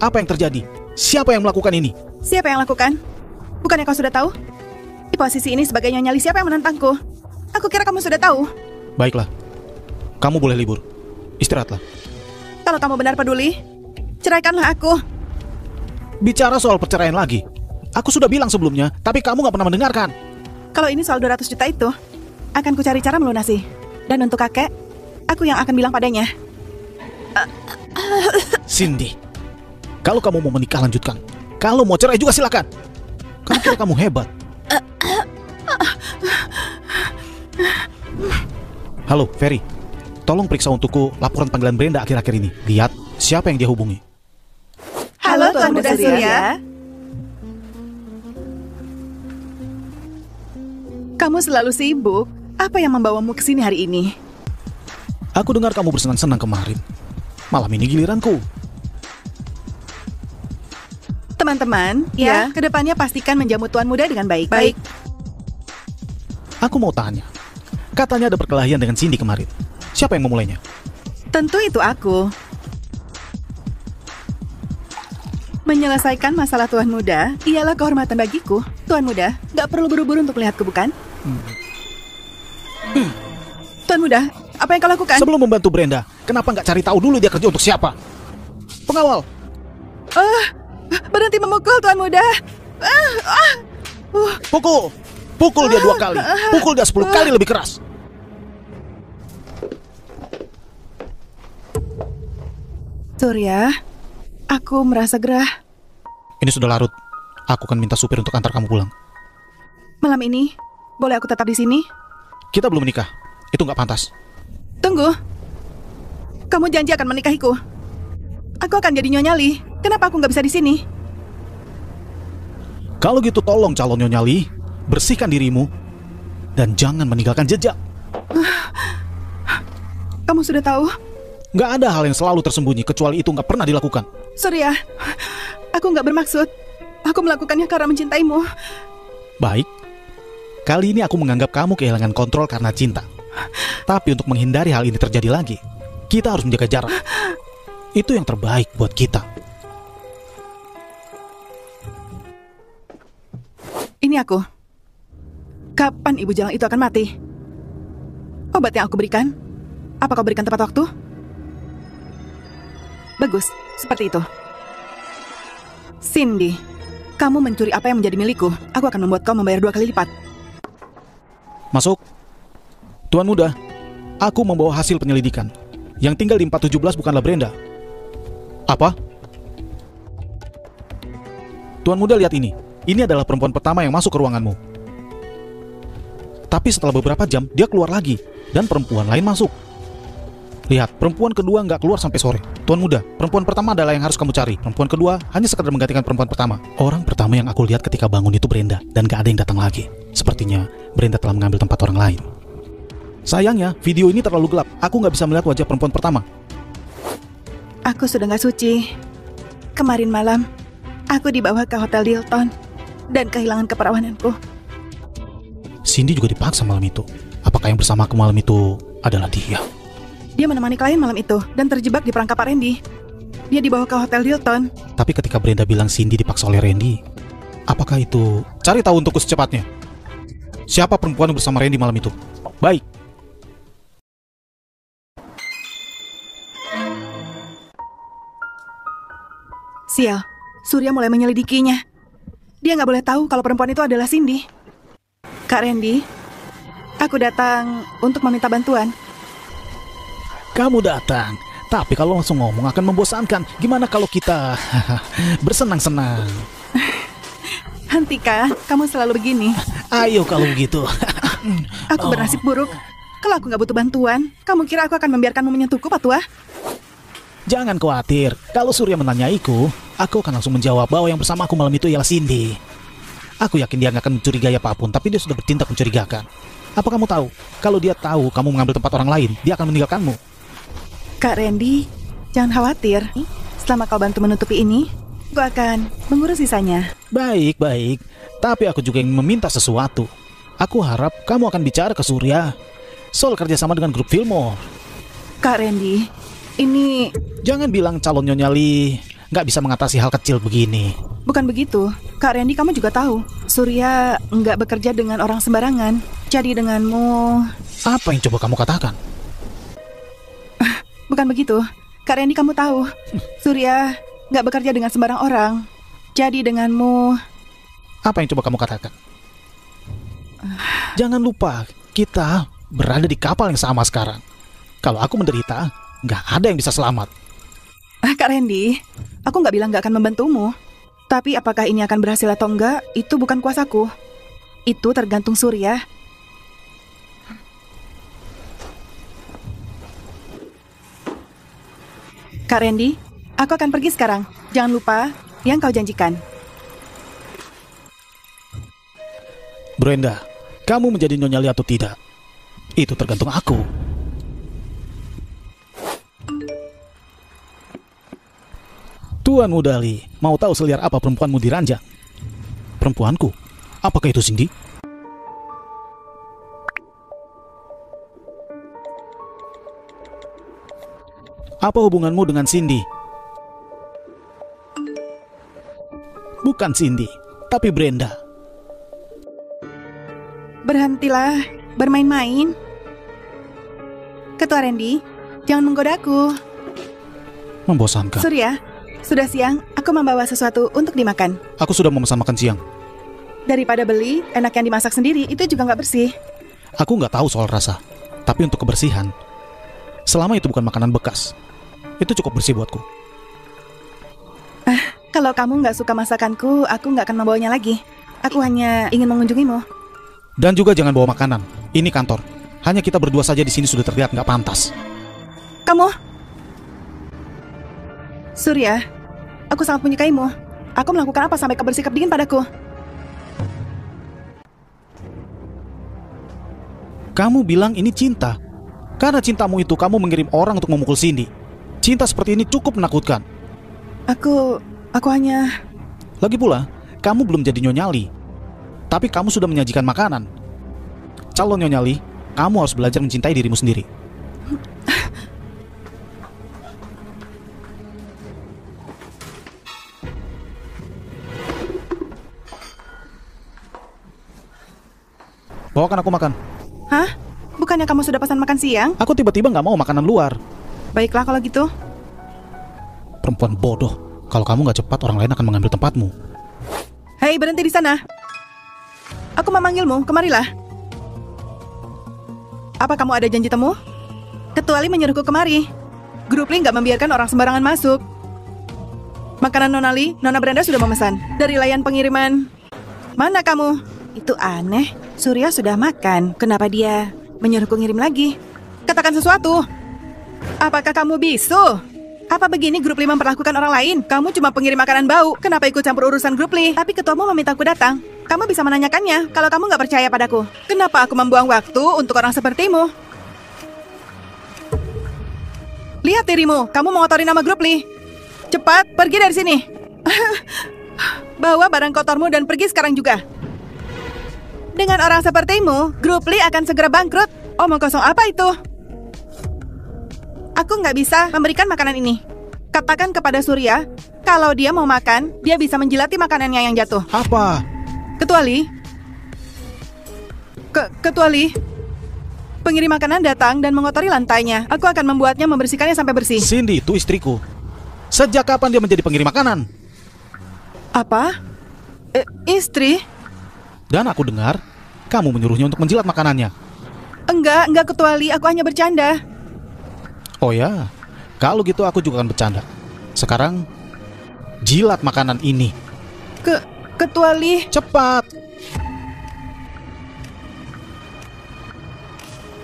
Apa yang terjadi? Siapa yang melakukan ini? Siapa yang lakukan? Bukannya kau sudah tahu? Di posisi ini sebagai Nyonya Li, siapa yang menentangku? Aku kira kamu sudah tahu. Baiklah, kamu boleh libur. Istirahatlah. Kalau kamu benar peduli, ceraikanlah aku. Bicara soal perceraian lagi. Aku sudah bilang sebelumnya, tapi kamu gak pernah mendengarkan. Kalau ini soal 200 juta itu, akan ku cari cara melunasi. Dan untuk kakek, aku yang akan bilang padanya. Cindy, kalau kamu mau menikah lanjutkan. Kalau mau cerai juga silakan. Kamu kira kamu hebat? Halo, Ferry. Tolong periksa untukku laporan panggilan Brenda akhir-akhir ini. Lihat siapa yang dia hubungi. Halo, Tuan Muda Surya. Kamu selalu sibuk. Apa yang membawamu ke sini hari ini? Aku dengar kamu bersenang-senang kemarin. Malam ini giliranku. Teman-teman, ya, kedepannya pastikan menjamu tuan muda dengan baik. Baik. Aku mau tanya. Katanya ada perkelahian dengan Cindy kemarin. Siapa yang memulainya? Tentu itu aku. Menyelesaikan masalah tuan muda ialah kehormatan bagiku. Tuan muda, gak perlu buru-buru untuk melihatku, bukan? Tuan muda, apa yang kau lakukan? Sebelum membantu Brenda, kenapa nggak cari tahu dulu dia kerja untuk siapa? Pengawal! Berhenti memukul, tuan muda. Pukul! Pukul dia 2 kali. Pukul dia 10 kali lebih keras. Surya, aku merasa gerah. Ini sudah larut. Aku akan minta supir untuk antar kamu pulang. Malam ini, boleh aku tetap di sini? Kita belum menikah. Itu nggak pantas. Tunggu. Kamu janji akan menikahiku. Aku akan jadi Nyonya Lee. Kenapa aku nggak bisa di sini? Kalau gitu tolong calon Nyonya Lee, bersihkan dirimu dan jangan meninggalkan jejak. Kamu sudah tahu? Nggak ada hal yang selalu tersembunyi kecuali itu nggak pernah dilakukan. Surya, aku nggak bermaksud. Aku melakukannya karena mencintaimu. Baik. Kali ini aku menganggap kamu kehilangan kontrol karena cinta. Tapi untuk menghindari hal ini terjadi lagi, kita harus menjaga jarak. Itu yang terbaik buat kita. Ini aku. Kapan ibu jalang itu akan mati? Obat yang aku berikan, apa kau berikan tepat waktu? Bagus, seperti itu. Cindy, kamu mencuri apa yang menjadi milikku. Aku akan membuat kau membayar 2 kali lipat. Masuk. Tuan muda, aku membawa hasil penyelidikan. Yang tinggal di 417 bukanlah Brenda. Apa? Tuan muda, lihat ini. Ini adalah perempuan pertama yang masuk ke ruanganmu. Tapi setelah beberapa jam, dia keluar lagi. Dan perempuan lain masuk. Lihat, perempuan kedua nggak keluar sampai sore. Tuan muda, perempuan pertama adalah yang harus kamu cari. Perempuan kedua hanya sekadar menggantikan perempuan pertama. Orang pertama yang aku lihat ketika bangun itu Brenda. Dan gak ada yang datang lagi. Sepertinya Brenda telah mengambil tempat orang lain. Sayangnya, video ini terlalu gelap. Aku nggak bisa melihat wajah perempuan pertama. Aku sudah gak suci. Kemarin malam, aku dibawa ke Hotel Hilton dan kehilangan keperawananku. Cindy juga dipaksa malam itu. Apakah yang bersama aku malam itu adalah dia? Dia menemani klien malam itu dan terjebak di perangkap Pak Randy. Dia dibawa ke Hotel Hilton. Tapi ketika Brenda bilang Cindy dipaksa oleh Randy, apakah itu? Cari tahu untukku secepatnya. Siapa perempuan yang bersama Randy malam itu? Baik. Sial, Surya mulai menyelidikinya. Dia nggak boleh tahu kalau perempuan itu adalah Cindy. Kak Randy, aku datang untuk meminta bantuan. Kamu datang, tapi kalau langsung ngomong akan membosankan. Gimana kalau kita bersenang-senang? Hentikan, kamu selalu begini. Ayo kalau begitu. Aku bernasib buruk. Kalau aku nggak butuh bantuan, kamu kira aku akan membiarkanmu menyentuhku, Pak Tua? Jangan khawatir, kalau Surya menanyaiku, aku akan langsung menjawab bahwa yang bersama aku malam itu ialah Cindy. Aku yakin dia nggak akan mencurigai apapun, tapi dia sudah bertindak mencurigakan. Apa kamu tahu, kalau dia tahu kamu mengambil tempat orang lain, dia akan meninggalkanmu. Kak Randy, jangan khawatir. Selama kau bantu menutupi ini, aku akan mengurus sisanya. Baik, baik. Tapi aku juga ingin meminta sesuatu. Aku harap kamu akan bicara ke Surya soal kerjasama dengan grup Fillmore. Kak Randy, ini... Jangan bilang calon Nyonya Lee nggak bisa mengatasi hal kecil begini. Bukan begitu. Kak Randy, kamu juga tahu, Surya nggak bekerja dengan orang sembarangan. Jadi denganmu... Apa yang coba kamu katakan? Bukan begitu. Kak Randy, kamu tahu, Surya nggak bekerja dengan sembarang orang. Jadi denganmu... Apa yang coba kamu katakan? Jangan lupa, kita berada di kapal yang sama sekarang. Kalau aku menderita, nggak ada yang bisa selamat. Kak Randy, aku nggak bilang nggak akan membantumu. Tapi apakah ini akan berhasil atau enggak, itu bukan kuasaku. Itu tergantung Surya. Kak Randy, aku akan pergi sekarang. Jangan lupa yang kau janjikan. Brenda, kamu menjadi Nyonya Lee atau tidak? Itu tergantung aku. Tuan Mudali, mau tahu seliar apa perempuanmu di ranjang? Perempuanku? Apakah itu Cindy? Apa hubunganmu dengan Cindy? Bukan Cindy, tapi Brenda. Berhentilah bermain-main. Ketua Randy, jangan menggodaku. Membosankan. Surya, sudah siang, aku membawa sesuatu untuk dimakan. Aku sudah memesan makan siang. Daripada beli, enak yang dimasak sendiri, itu juga nggak bersih. Aku nggak tahu soal rasa, tapi untuk kebersihan, selama itu bukan makanan bekas, itu cukup bersih buatku. Kalau kamu nggak suka masakanku, aku nggak akan membawanya lagi. Aku hanya ingin mengunjungimu. Dan juga jangan bawa makanan. Ini kantor. Hanya kita berdua saja di sini sudah terlihat nggak pantas. Kamu? Surya, aku sangat menyukaimu. Aku melakukan apa sampai kau bersikap dingin padaku? Kamu bilang ini cinta. Karena cintamu itu kamu mengirim orang untuk memukul Cindy. Cinta seperti ini cukup menakutkan. Aku hanya... Lagi pula, kamu belum jadi nyonyali. Tapi kamu sudah menyajikan makanan. Calon nyonyali, kamu harus belajar mencintai dirimu sendiri. Bawakan aku makan. Hah? Bukannya kamu sudah pesan makan siang? Aku tiba-tiba nggak mau makanan luar. Baiklah kalau gitu. Perempuan bodoh. Kalau kamu nggak cepat, orang lain akan mengambil tempatmu. Hei, berhenti di sana. Aku memanggilmu, kemarilah. Apa kamu ada janji temu? Ketua Lee menyuruhku kemari. Grup Lee nggak membiarkan orang sembarangan masuk. Makanan Nona Lee, Nona Brenda sudah memesan. Dari layan pengiriman. Mana kamu? Itu aneh. Surya sudah makan. Kenapa dia menyuruhku ngirim lagi? Katakan sesuatu. Apakah kamu bisu? Apa begini grup Lee memperlakukan orang lain? Kamu cuma pengirim makanan bau. Kenapa ikut campur urusan grup Lee? Tapi ketuamu memintaku datang. Kamu bisa menanyakannya kalau kamu nggak percaya padaku. Kenapa aku membuang waktu untuk orang sepertimu? Lihat dirimu, kamu mengotori nama grup Lee. Cepat, pergi dari sini. Bawa barang kotormu dan pergi sekarang juga. Dengan orang sepertimu, grup Lee akan segera bangkrut. Omong kosong apa itu? Aku nggak bisa memberikan makanan ini. Katakan kepada Surya, kalau dia mau makan, dia bisa menjilati makanannya yang jatuh. Apa? Ketua Lee? Ketua Lee? Pengirim makanan datang dan mengotori lantainya. Aku akan membuatnya membersihkannya sampai bersih. Cindy itu istriku. Sejak kapan dia menjadi pengirim makanan? Apa? Istri? Dan aku dengar, kamu menyuruhnya untuk menjilat makanannya. Enggak Ketua Lee, aku hanya bercanda. Oh ya, kalau gitu aku juga akan bercanda. Sekarang, jilat makanan ini. Ketua Lee? Cepat!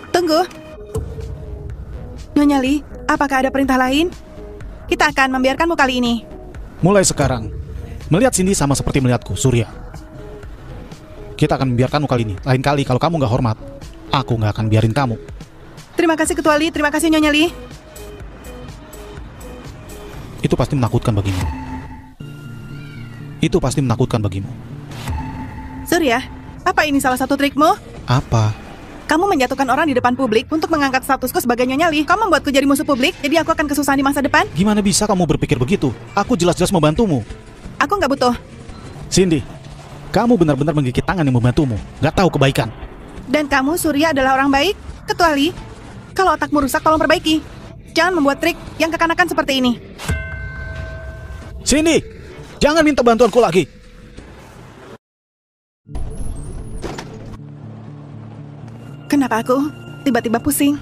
Tunggu. Nyonya Lee, apakah ada perintah lain? Kita akan membiarkanmu kali ini. Mulai sekarang, melihat Cindy sama seperti melihatku, Surya. Kita akan membiarkanmu kali ini. Lain kali kalau kamu nggak hormat, aku nggak akan biarin kamu. Terima kasih Ketua Lee, terima kasih Nyonya Lee. Itu pasti menakutkan bagimu. Itu pasti menakutkan bagimu. Surya, apa ini salah satu trikmu? Apa? Kamu menjatuhkan orang di depan publik untuk mengangkat statusku sebagai Nyonya Lee. Kamu membuatku jadi musuh publik, jadi aku akan kesusahan di masa depan. Gimana bisa kamu berpikir begitu? Aku jelas-jelas membantumu. Aku nggak butuh. Cindy, kamu benar-benar menggigit tangan yang membantumu. Nggak tahu kebaikan. Dan kamu, Surya, adalah orang baik? Ketua Lee, kalau otakmu rusak, tolong perbaiki. Jangan membuat trik yang kekanakan seperti ini. Cindy, jangan minta bantuanku lagi. Kenapa aku tiba-tiba pusing?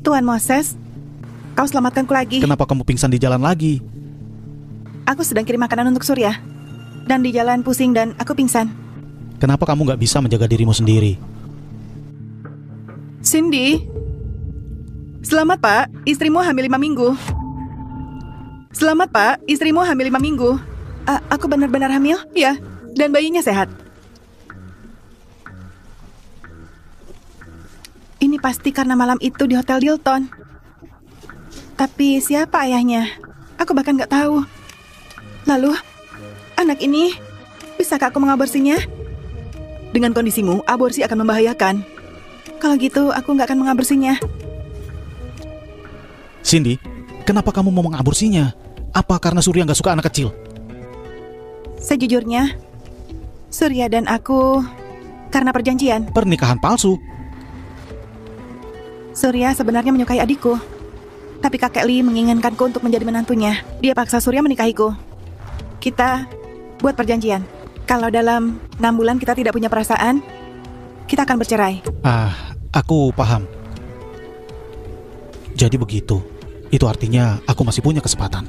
Tuan Moses, kau selamatkanku lagi. Kenapa kamu pingsan di jalan lagi? Aku sedang kirim makanan untuk Surya. Dan di jalan pusing dan aku pingsan. Kenapa kamu nggak bisa menjaga dirimu sendiri? Cindy, selamat Pak, istrimu hamil 5 minggu. Selamat Pak, istrimu hamil 5 minggu. Aku benar-benar hamil? Ya. Dan bayinya sehat. Ini pasti karena malam itu di Hotel Dilton. Tapi siapa ayahnya? Aku bahkan nggak tahu. Lalu, anak ini, bisakah aku mengaborsinya? Dengan kondisimu, aborsi akan membahayakan. Kalau gitu, aku nggak akan mengaborsinya. Cindy, kenapa kamu mau mengaborsinya? Apa karena Surya nggak suka anak kecil? Sejujurnya, Surya dan aku karena perjanjian. Pernikahan palsu. Surya sebenarnya menyukai adikku. Tapi kakek Lee menginginkanku untuk menjadi menantunya. Dia paksa Surya menikahiku. Kita buat perjanjian. Kalau dalam 6 bulan kita tidak punya perasaan, kita akan bercerai. Aku paham. Jadi begitu. Itu artinya aku masih punya kesempatan.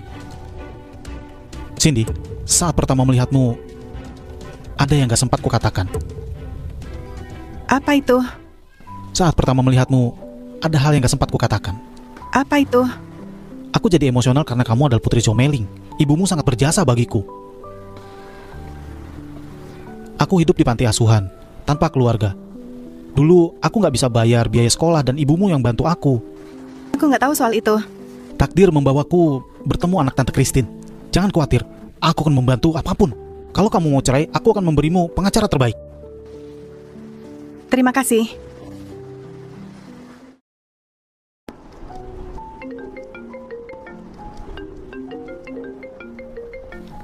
Cindy, saat pertama melihatmu, ada yang gak sempat kukatakan. Apa itu? Saat pertama melihatmu, ada hal yang gak sempat kukatakan. Apa itu? Aku jadi emosional karena kamu adalah putri Zomeling. Ibumu sangat berjasa bagiku. Aku hidup di panti asuhan, tanpa keluarga. Dulu, aku gak bisa bayar biaya sekolah dan ibumu yang bantu aku. Aku nggak tahu soal itu. Takdir membawaku bertemu anak Tante Christine. Jangan khawatir, aku akan membantu apapun. Kalau kamu mau cerai, aku akan memberimu pengacara terbaik. Terima kasih.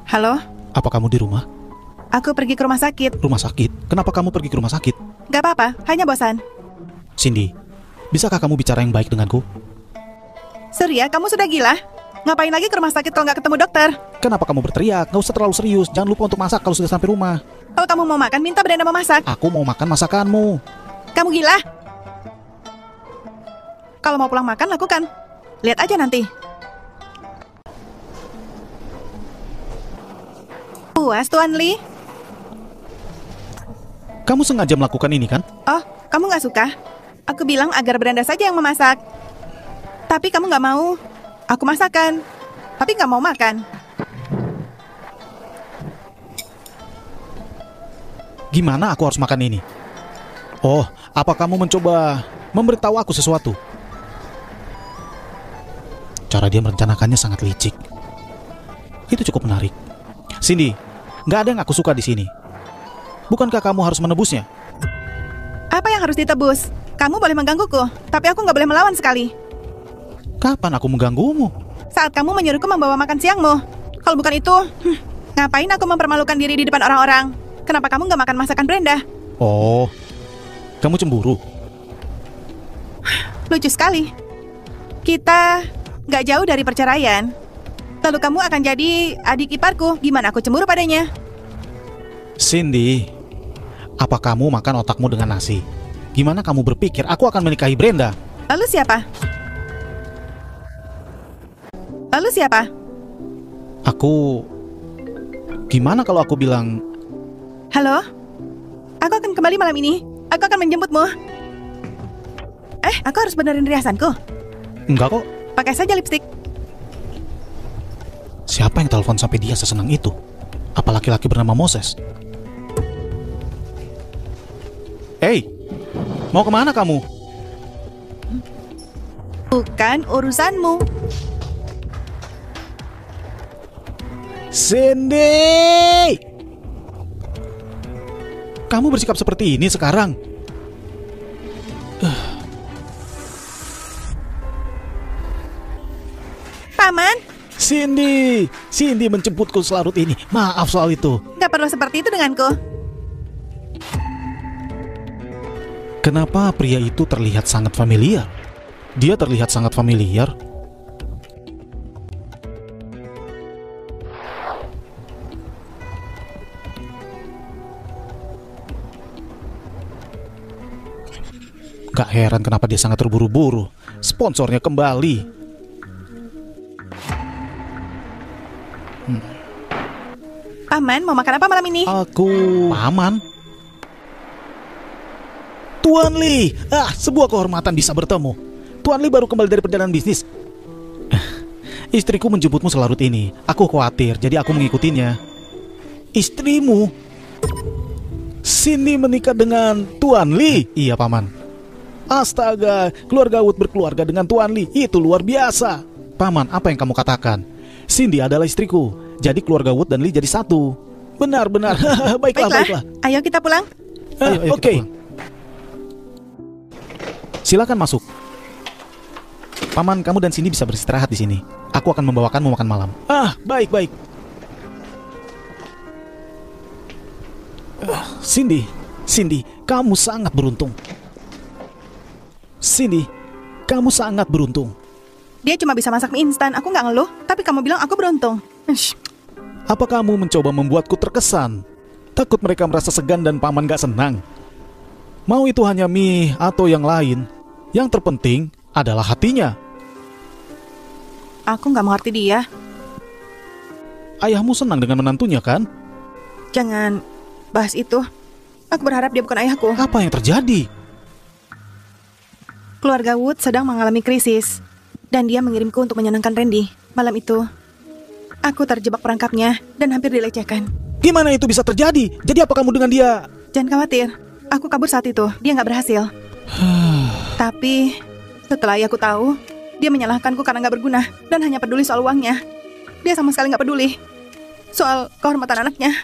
Halo, Apa kamu di rumah? aku pergi ke rumah sakit. Rumah sakit? Kenapa kamu pergi ke rumah sakit? Gak apa-apa, hanya bosan. Cindy, bisakah kamu bicara yang baik denganku? Surya, kamu sudah gila? Ngapain lagi ke rumah sakit kalau nggak ketemu dokter? Kenapa kamu berteriak? Gak usah terlalu serius. Jangan lupa untuk masak kalau sudah sampai rumah. Kalau kamu mau makan, minta Brenda memasak. Aku mau makan masakanmu. Kamu gila? Kalau mau pulang makan, lakukan. Lihat aja nanti. Puas, Tuan Lee? Kamu sengaja melakukan ini kan? Oh, kamu nggak suka? Aku bilang agar Brenda saja yang memasak. Tapi kamu nggak mau. Aku masakan, tapi nggak mau makan. Gimana aku harus makan ini? Oh, apa kamu mencoba memberitahu aku sesuatu? Cara dia merencanakannya sangat licik. Itu cukup menarik. Cindy, nggak ada yang aku suka di sini. Bukankah kamu harus menebusnya? Apa yang harus ditebus? Kamu boleh menggangguku, tapi aku nggak boleh melawan sekali. Kapan aku mengganggumu? Saat kamu menyuruhku membawa makan siangmu. Kalau bukan itu, ngapain aku mempermalukan diri di depan orang-orang? Kenapa kamu nggak makan masakan Brenda? Oh, kamu cemburu? Lucu sekali. Kita nggak jauh dari perceraian. Lalu kamu akan jadi adik iparku. Gimana aku cemburu padanya? Cindy, apa kamu makan otakmu dengan nasi? Gimana kamu berpikir aku akan menikahi Brenda? Lalu siapa? Lalu siapa? Aku... Gimana kalau aku bilang... Halo? Aku akan kembali malam ini. Aku akan menjemputmu. Aku harus benerin riasanku. Enggak kok. Pakai saja lipstik. Siapa yang telepon sampai dia sesenang itu? Apa laki-laki bernama Moses? Hei, mau kemana kamu? Bukan urusanmu. Cindy! Kamu bersikap seperti ini sekarang? Paman, Cindy menjemputku selarut ini. Maaf soal itu. gak perlu seperti itu denganku. Kenapa pria itu terlihat sangat familiar? Dia terlihat sangat familiar. Gak heran kenapa dia sangat terburu-buru. Sponsornya kembali. Paman, mau makan apa malam ini? Aku... Paman? Tuan Lee! Sebuah kehormatan bisa bertemu. Tuan Lee baru kembali dari perjalanan bisnis. Istriku menjemputmu selarut ini. Aku khawatir, jadi aku mengikutinya. Istrimu? Cindy menikah dengan Tuan Lee? Iya, Paman. Astaga, keluarga Wood berkeluarga dengan Tuan Lee. Itu luar biasa. Paman, apa yang kamu katakan? Cindy adalah istriku. Jadi keluarga Wood dan Lee jadi satu. Benar-benar. Baiklah. Ayo kita pulang. Ayo, oke. Silakan masuk. Paman, kamu dan Cindy bisa beristirahat di sini. Aku akan membawakanmu makan malam. Baik. Cindy, kamu sangat beruntung. Cindy, kamu sangat beruntung. Dia cuma bisa masak mie instan. Aku nggak ngeluh, tapi kamu bilang aku beruntung. Apa kamu mencoba membuatku terkesan? Takut mereka merasa segan dan Paman gak senang. Mau itu hanya mie atau yang lain, yang terpenting adalah hatinya. Aku nggak mengerti dia. Ayahmu senang dengan menantunya, kan? Jangan bahas itu. Aku berharap dia bukan ayahku. Apa yang terjadi? Keluarga Wood sedang mengalami krisis, dan dia mengirimku untuk menyenangkan Randy. Malam itu, aku terjebak perangkapnya dan hampir dilecehkan. Gimana itu bisa terjadi? Jadi apa kamu dengan dia? Jangan khawatir, aku kabur saat itu. Dia nggak berhasil. Tapi setelah ayahku tahu, dia menyalahkanku karena nggak berguna dan hanya peduli soal uangnya. Dia sama sekali nggak peduli soal kehormatan anaknya.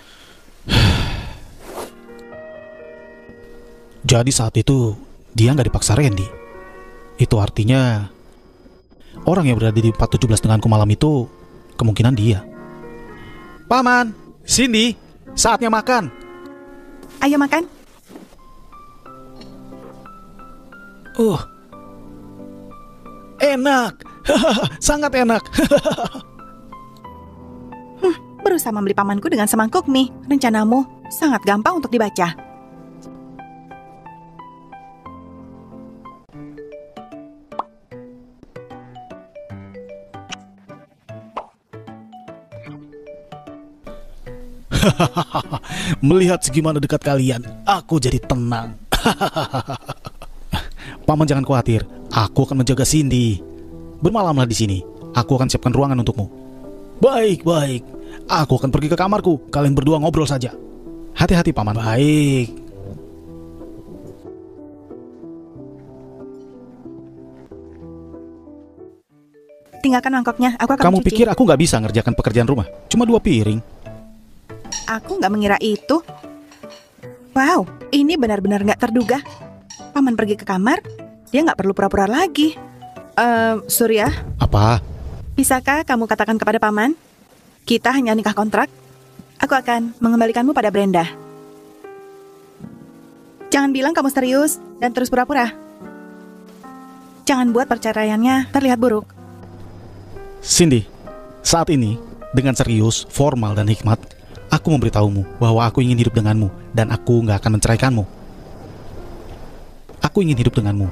Jadi saat itu dia nggak dipaksa Randy. Itu artinya orang yang berada di 417 denganku malam itu kemungkinan dia. Paman, Cindy, saatnya makan. Ayo makan. Enak. Sangat enak. Berusaha membeli pamanku dengan semangkuk mie. Rencanamu sangat gampang untuk dibaca. Melihat segimana dekat kalian, aku jadi tenang. Paman jangan khawatir, aku akan menjaga Cindy. Bermalamlah di sini, aku akan siapkan ruangan untukmu. Baik. Aku akan pergi ke kamarku, kalian berdua ngobrol saja. Hati-hati, Paman. Baik. Tinggalkan mangkoknya, aku akan Kamu mencuci. pikir aku gak bisa ngerjakan pekerjaan rumah? Cuma 2 piring. Aku nggak mengira itu. Wow, ini benar-benar nggak terduga. Paman pergi ke kamar, dia nggak perlu pura-pura lagi. Surya, Apa? bisakah kamu katakan kepada Paman, kita hanya nikah kontrak? Aku akan mengembalikanmu pada Brenda. Jangan bilang kamu serius dan terus pura-pura. Jangan buat perceraiannya terlihat buruk. Cindy, saat ini dengan serius, formal dan hikmat, aku memberitahumu bahwa aku ingin hidup denganmu dan aku nggak akan menceraikanmu. Aku ingin hidup denganmu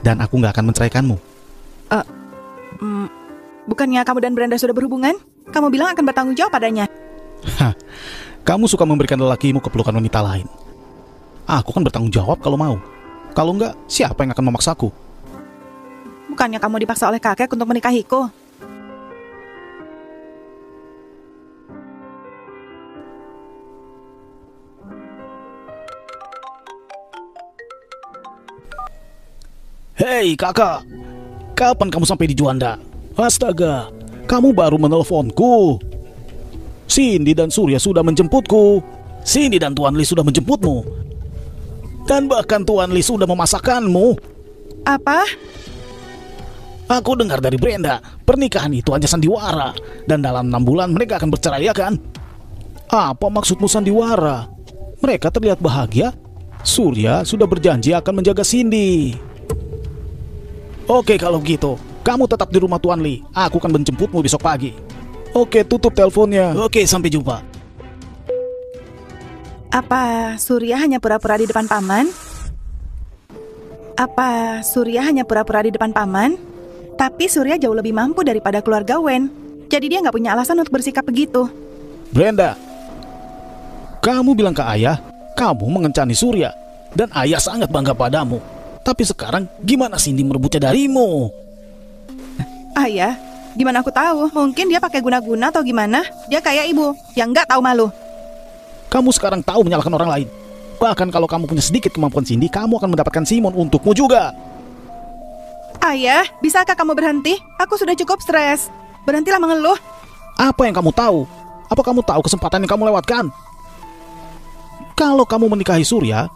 dan aku nggak akan menceraikanmu. Bukannya kamu dan Brenda sudah berhubungan? Kamu bilang akan bertanggung jawab padanya. Kamu suka memberikan lelakimu ke pelukan wanita lain. Aku kan bertanggung jawab kalau mau. Kalau enggak, siapa yang akan memaksaku? Bukannya kamu dipaksa oleh kakek untuk menikahiku? Hei kakak, kapan kamu sampai di Juanda? Astaga, kamu baru menelponku. Cindy dan Surya sudah menjemputku. Cindy dan Tuan Lee sudah menjemputmu. Dan bahkan Tuan Lee sudah memasakkanmu. Apa? Aku dengar dari Brenda, pernikahan itu hanya sandiwara. Dan dalam 6 bulan mereka akan bercerai, ya kan? Apa maksudmu sandiwara? Mereka terlihat bahagia. Surya sudah berjanji akan menjaga Cindy. Oke, kalau gitu, kamu tetap di rumah Tuan Lee. Aku akan menjemputmu besok pagi. Oke, tutup teleponnya. Oke, sampai jumpa. Apa Surya hanya pura-pura di depan Paman? Apa Surya hanya pura-pura di depan Paman? Tapi Surya jauh lebih mampu daripada keluarga Wen. Jadi dia nggak punya alasan untuk bersikap begitu. Brenda, kamu bilang ke ayah, kamu mengencani Surya. Dan ayah sangat bangga padamu. Tapi sekarang gimana Cindy merebutnya darimu? Ayah, gimana aku tahu? Mungkin dia pakai guna-guna atau gimana? Dia kayak ibu yang nggak tahu malu. Kamu sekarang tahu menyalahkan orang lain. Bahkan kalau kamu punya sedikit kemampuan Cindy, kamu akan mendapatkan Simon untukmu juga. Ayah, bisakah kamu berhenti? Aku sudah cukup stres. Berhentilah mengeluh. Apa yang kamu tahu? Apa kamu tahu kesempatan yang kamu lewatkan? Kalau kamu menikahi Surya,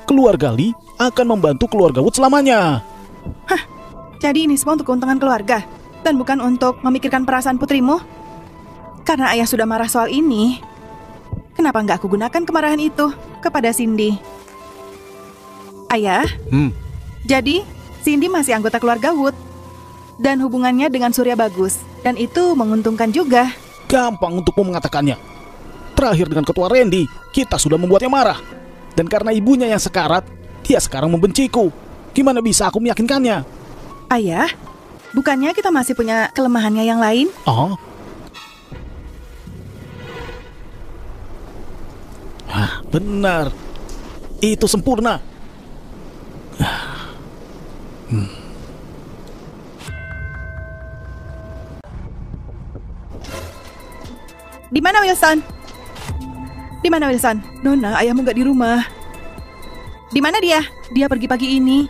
keluarga Lee akan membantu keluarga Wood selamanya. Hah, jadi ini semua untuk keuntungan keluarga dan bukan untuk memikirkan perasaan putrimu? Karena ayah sudah marah soal ini, kenapa nggak aku gunakan kemarahan itu kepada Cindy? Ayah, jadi Cindy masih anggota keluarga Wood dan hubungannya dengan Surya bagus dan itu menguntungkan juga. Gampang untukmu mengatakannya. Terakhir dengan ketua Randy, kita sudah membuatnya marah. Dan karena ibunya yang sekarat, dia sekarang membenciku. Gimana bisa aku meyakinkannya? Ayah, bukannya kita masih punya kelemahannya yang lain? Oh? Benar. Itu sempurna. Di mana Wilson? Di mana Wilson? Nona, ayahmu nggak di rumah. Di mana dia? Dia pergi pagi ini.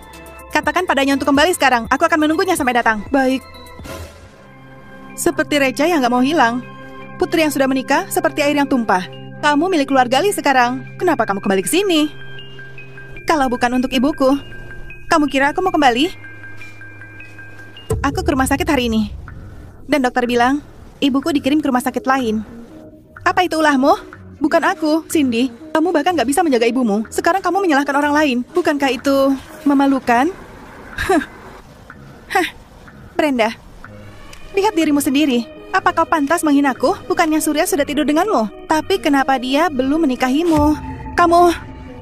Katakan padanya untuk kembali sekarang. Aku akan menunggunya sampai datang. Baik. Seperti Recha yang nggak mau hilang. Putri yang sudah menikah seperti air yang tumpah. Kamu milik keluarga Lee sekarang. Kenapa kamu kembali ke sini? Kalau bukan untuk ibuku, kamu kira aku mau kembali? Aku ke rumah sakit hari ini. Dan dokter bilang, ibuku dikirim ke rumah sakit lain. Apa itu ulahmu? Bukan aku, Cindy. Kamu bahkan gak bisa menjaga ibumu. Sekarang kamu menyalahkan orang lain. Bukankah itu memalukan? Brenda, lihat dirimu sendiri. Apa kau pantas menghinaku? Bukannya Surya sudah tidur denganmu? Tapi kenapa dia belum menikahimu?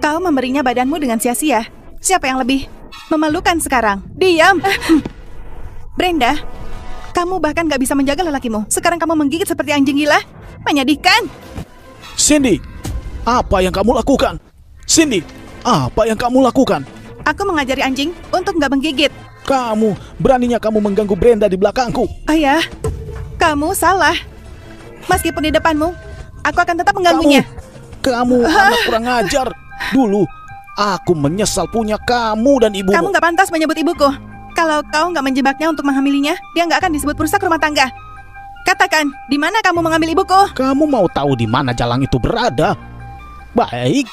Kau memberinya badanmu dengan sia-sia. Siapa yang lebih memalukan sekarang? Diam! Brenda, kamu bahkan gak bisa menjaga lelakimu. Sekarang kamu menggigit seperti anjing gila. Menyedihkan. Cindy, apa yang kamu lakukan? Cindy, apa yang kamu lakukan? Aku mengajari anjing untuk gak menggigit. Kamu, beraninya kamu mengganggu Brenda di belakangku. Ayah, kamu salah. Meskipun di depanmu, aku akan tetap mengganggunya. Kamu anak kurang ajar. Dulu, aku menyesal punya kamu dan ibumu. Kamu gak pantas menyebut ibuku. Kalau kau gak menjebaknya untuk menghamilinya, dia gak akan disebut perusak rumah tangga. Katakan, di mana kamu mengambil ibuku? Kamu mau tahu di mana jalang itu berada? Baik.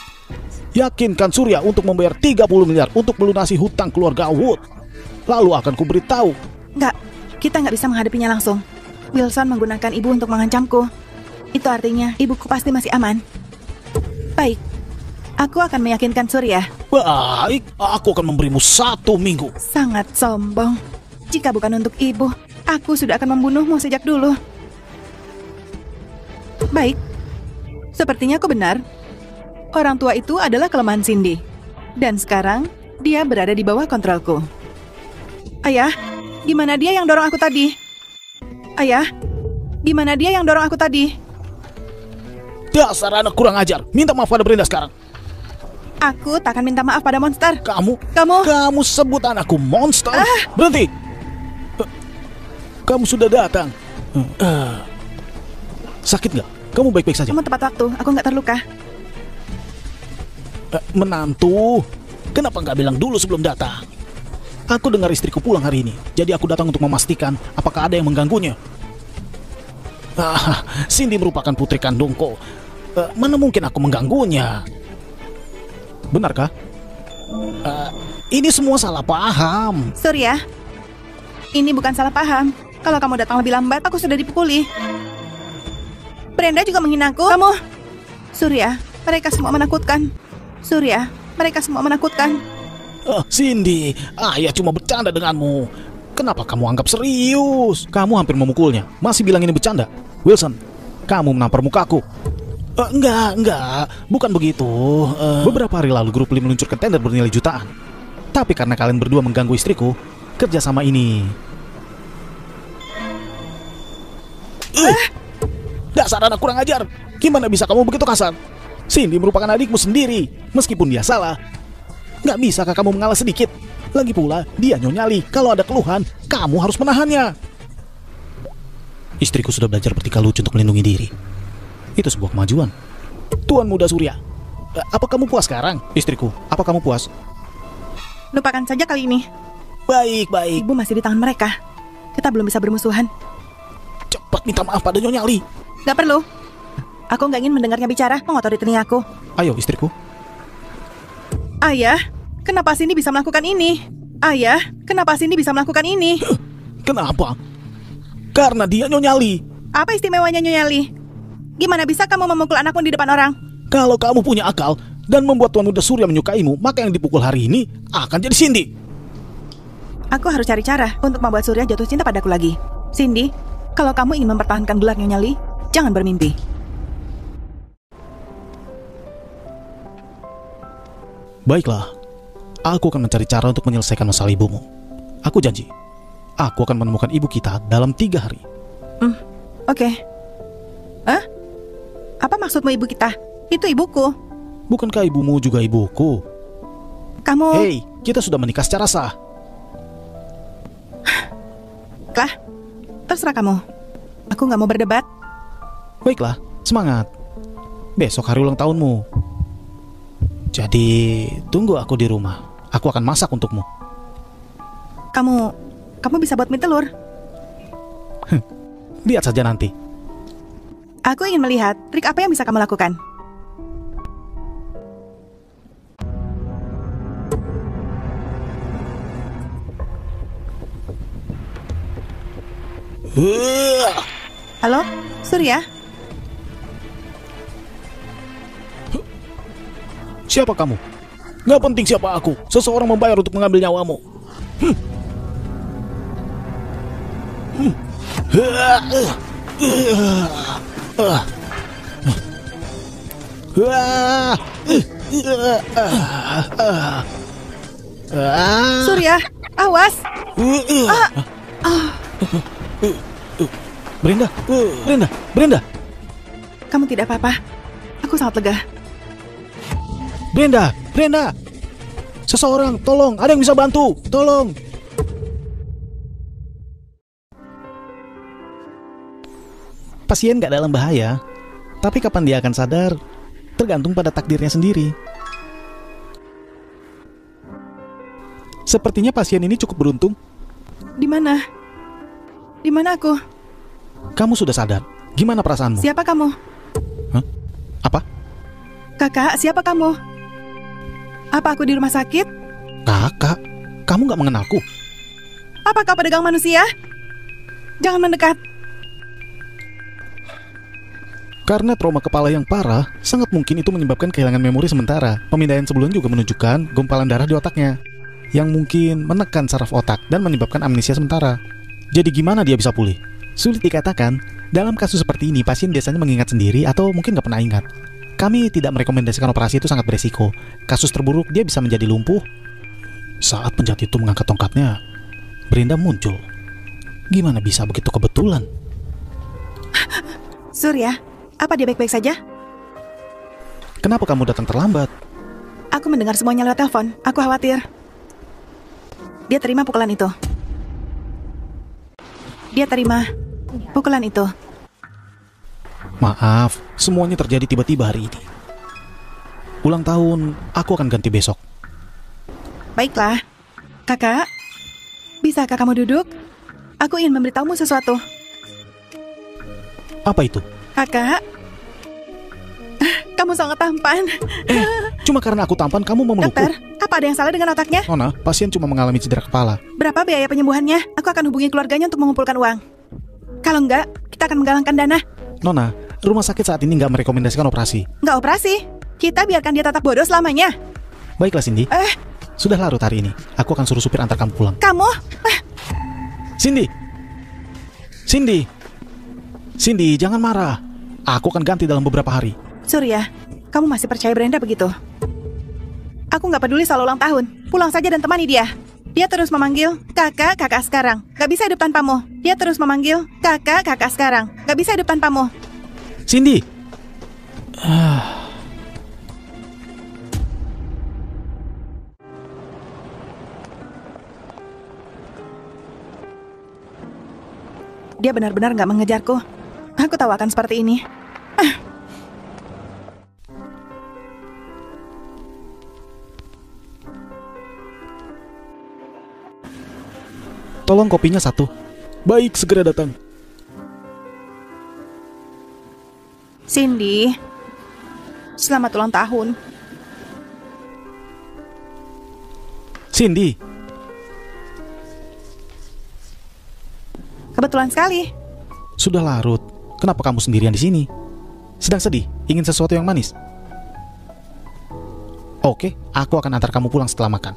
Yakinkan Surya untuk membayar 30 miliar untuk melunasi hutang keluarga Wood. Lalu akan kuberitahu. Enggak, kita nggak bisa menghadapinya langsung. Wilson menggunakan ibu untuk mengancamku. Itu artinya ibuku pasti masih aman. Baik, aku akan meyakinkan Surya. Baik, aku akan memberimu 1 minggu. Sangat sombong. Jika bukan untuk ibu, aku sudah akan membunuhmu sejak dulu. Baik, sepertinya aku benar. Orang tua itu adalah kelemahan Cindy. Dan sekarang, dia berada di bawah kontrolku. Ayah, gimana dia yang dorong aku tadi? Ayah, gimana dia yang dorong aku tadi? Dasar anak kurang ajar. Minta maaf pada Brenda sekarang. Aku tak akan minta maaf pada monster. Kamu sebut anakku monster? Berhenti. Kamu sudah datang. Sakit nggak? Kamu baik-baik saja? Kamu tepat waktu, aku nggak terluka. Menantu, kenapa nggak bilang dulu sebelum datang? Aku dengar istriku pulang hari ini, jadi aku datang untuk memastikan apakah ada yang mengganggunya. Cindy merupakan putri kandungku. Mana mungkin aku mengganggunya? Benarkah? Ini semua salah paham. Surya, ini bukan salah paham. Kalau kamu datang lebih lambat, aku sudah dipukuli. Brenda juga menghinaku. Surya, mereka semua menakutkan. Surya, mereka semua menakutkan. Cindy, ayah cuma bercanda denganmu. Kenapa kamu anggap serius? Kamu hampir memukulnya, masih bilang ini bercanda. Wilson, kamu menampar mukaku. Enggak, bukan begitu. Beberapa hari lalu grup Lee meluncurkan tender bernilai jutaan. Tapi karena kalian berdua mengganggu istriku, kerjasama ini... Dasar anak kurang ajar. Gimana bisa kamu begitu kasar? Cindy merupakan adikmu sendiri. Meskipun dia salah, nggak bisakah kamu mengalah sedikit? Lagi pula, dia nyonyali. Kalau ada keluhan, kamu harus menahannya. Istriku sudah belajar bertingkah lucu untuk melindungi diri. Itu sebuah kemajuan. Tuan Muda Surya, Apa kamu puas sekarang, istriku? Apa kamu puas? Lupakan saja kali ini. Baik, baik. Ibu masih di tangan mereka. Kita belum bisa bermusuhan. Cepat minta maaf pada Nyonya Ali. Gak perlu. Aku gak ingin mendengarnya bicara, mengotori telingaku. Ayo, istriku. Ayah, kenapa Cindy bisa melakukan ini? Ayah, kenapa Cindy bisa melakukan ini? Kenapa? Karena dia Nyonya Ali. Apa istimewanya Nyonya Li? Gimana bisa kamu memukul anakmu di depan orang? Kalau kamu punya akal dan membuat Tuan Muda Surya menyukaimu, maka yang dipukul hari ini akan jadi Cindy. Aku harus cari cara untuk membuat Surya jatuh cinta padaku lagi. Cindy, kalau kamu ingin mempertahankan gelar Nyonya Li, jangan bermimpi. Baiklah, aku akan mencari cara untuk menyelesaikan masalah ibumu. Aku janji, aku akan menemukan ibu kita dalam 3 hari. Oke. Hah? Apa maksudmu ibu kita? Itu ibuku. Bukankah ibumu juga ibuku? Kamu... Hei, kita sudah menikah secara sah. Lah, terserah kamu. Aku gak mau berdebat. Baiklah, semangat. Besok hari ulang tahunmu. Jadi, tunggu aku di rumah. Aku akan masak untukmu. Kamu bisa buat mie telur. Lihat saja nanti. Aku ingin melihat trik apa yang bisa kamu lakukan. Halo, Surya? Siapa kamu? Gak penting siapa aku. Seseorang membayar untuk mengambil nyawamu. Surya, awas! Brenda. Kamu tidak apa-apa. Aku sangat lega. Brenda. Seseorang, tolong. Ada yang bisa bantu. Tolong. Pasien gak dalam bahaya, tapi kapan dia akan sadar tergantung pada takdirnya sendiri. Sepertinya pasien ini cukup beruntung. Di mana? Di mana aku? Kamu sudah sadar. Gimana perasaanmu? Siapa kamu? Hah? Apa? Kakak, siapa kamu? Apa aku di rumah sakit? Kakak? Kamu gak mengenalku? Apa kau pedagang manusia? Jangan mendekat. Karena trauma kepala yang parah, sangat mungkin itu menyebabkan kehilangan memori sementara. Pemindaian sebelum juga menunjukkan gumpalan darah di otaknya, yang mungkin menekan saraf otak dan menyebabkan amnesia sementara. Jadi gimana dia bisa pulih? Sulit dikatakan. Dalam kasus seperti ini, pasien biasanya mengingat sendiri atau mungkin gak pernah ingat. Kami tidak merekomendasikan operasi, itu sangat beresiko. Kasus terburuk, dia bisa menjadi lumpuh. Saat penjahat itu mengangkat tongkatnya, Brenda muncul. Gimana bisa begitu kebetulan? Surya, apa dia baik-baik saja? Kenapa kamu datang terlambat? Aku mendengar semuanya lewat telepon. Aku khawatir. Dia terima pukulan itu. Maaf, semuanya terjadi tiba-tiba hari ini. Ulang tahun, aku akan ganti besok. Baiklah. Kakak, bisakah kamu duduk? Aku ingin memberitahumu sesuatu. Apa itu? Kakak, kamu sangat tampan. Cuma karena aku tampan, kamu memelukku? Dokter, apa ada yang salah dengan otaknya? Nona, pasien cuma mengalami cedera kepala. Berapa biaya penyembuhannya? Aku akan hubungi keluarganya untuk mengumpulkan uang. Kalau enggak, kita akan menggalangkan dana. Nona, rumah sakit saat ini nggak merekomendasikan operasi. Nggak operasi. Kita biarkan dia tetap bodoh selamanya. Baiklah, Cindy. Sudah larut hari ini. Aku akan suruh supir antar kamu pulang. Kamu? Cindy, jangan marah. Aku akan ganti dalam beberapa hari. Surya, kamu masih percaya Brenda begitu? Aku nggak peduli soal ulang tahun. Pulang saja dan temani dia. Dia terus memanggil, kakak sekarang. Gak bisa hidup tanpamu. Dia terus memanggil, kakak sekarang. Gak bisa hidup tanpamu. Cindy! Dia benar-benar gak mengejarku. Aku tahu akan seperti ini. Tolong kopinya satu. Baik, segera datang. Cindy, selamat ulang tahun. Cindy, Kebetulan sekali. sudah larut. Kenapa kamu sendirian di sini? Sedang sedih? Ingin sesuatu yang manis? Oke, aku akan antar kamu pulang setelah makan.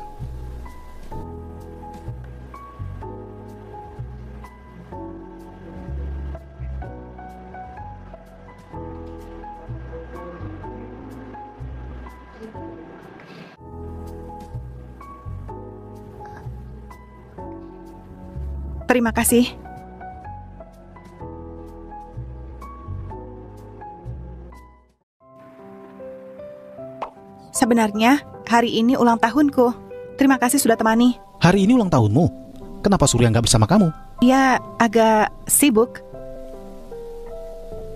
Terima kasih. Sebenarnya, hari ini ulang tahunku. Terima kasih sudah temani. Hari ini ulang tahunmu. Kenapa Surya nggak bersama kamu? Dia agak sibuk.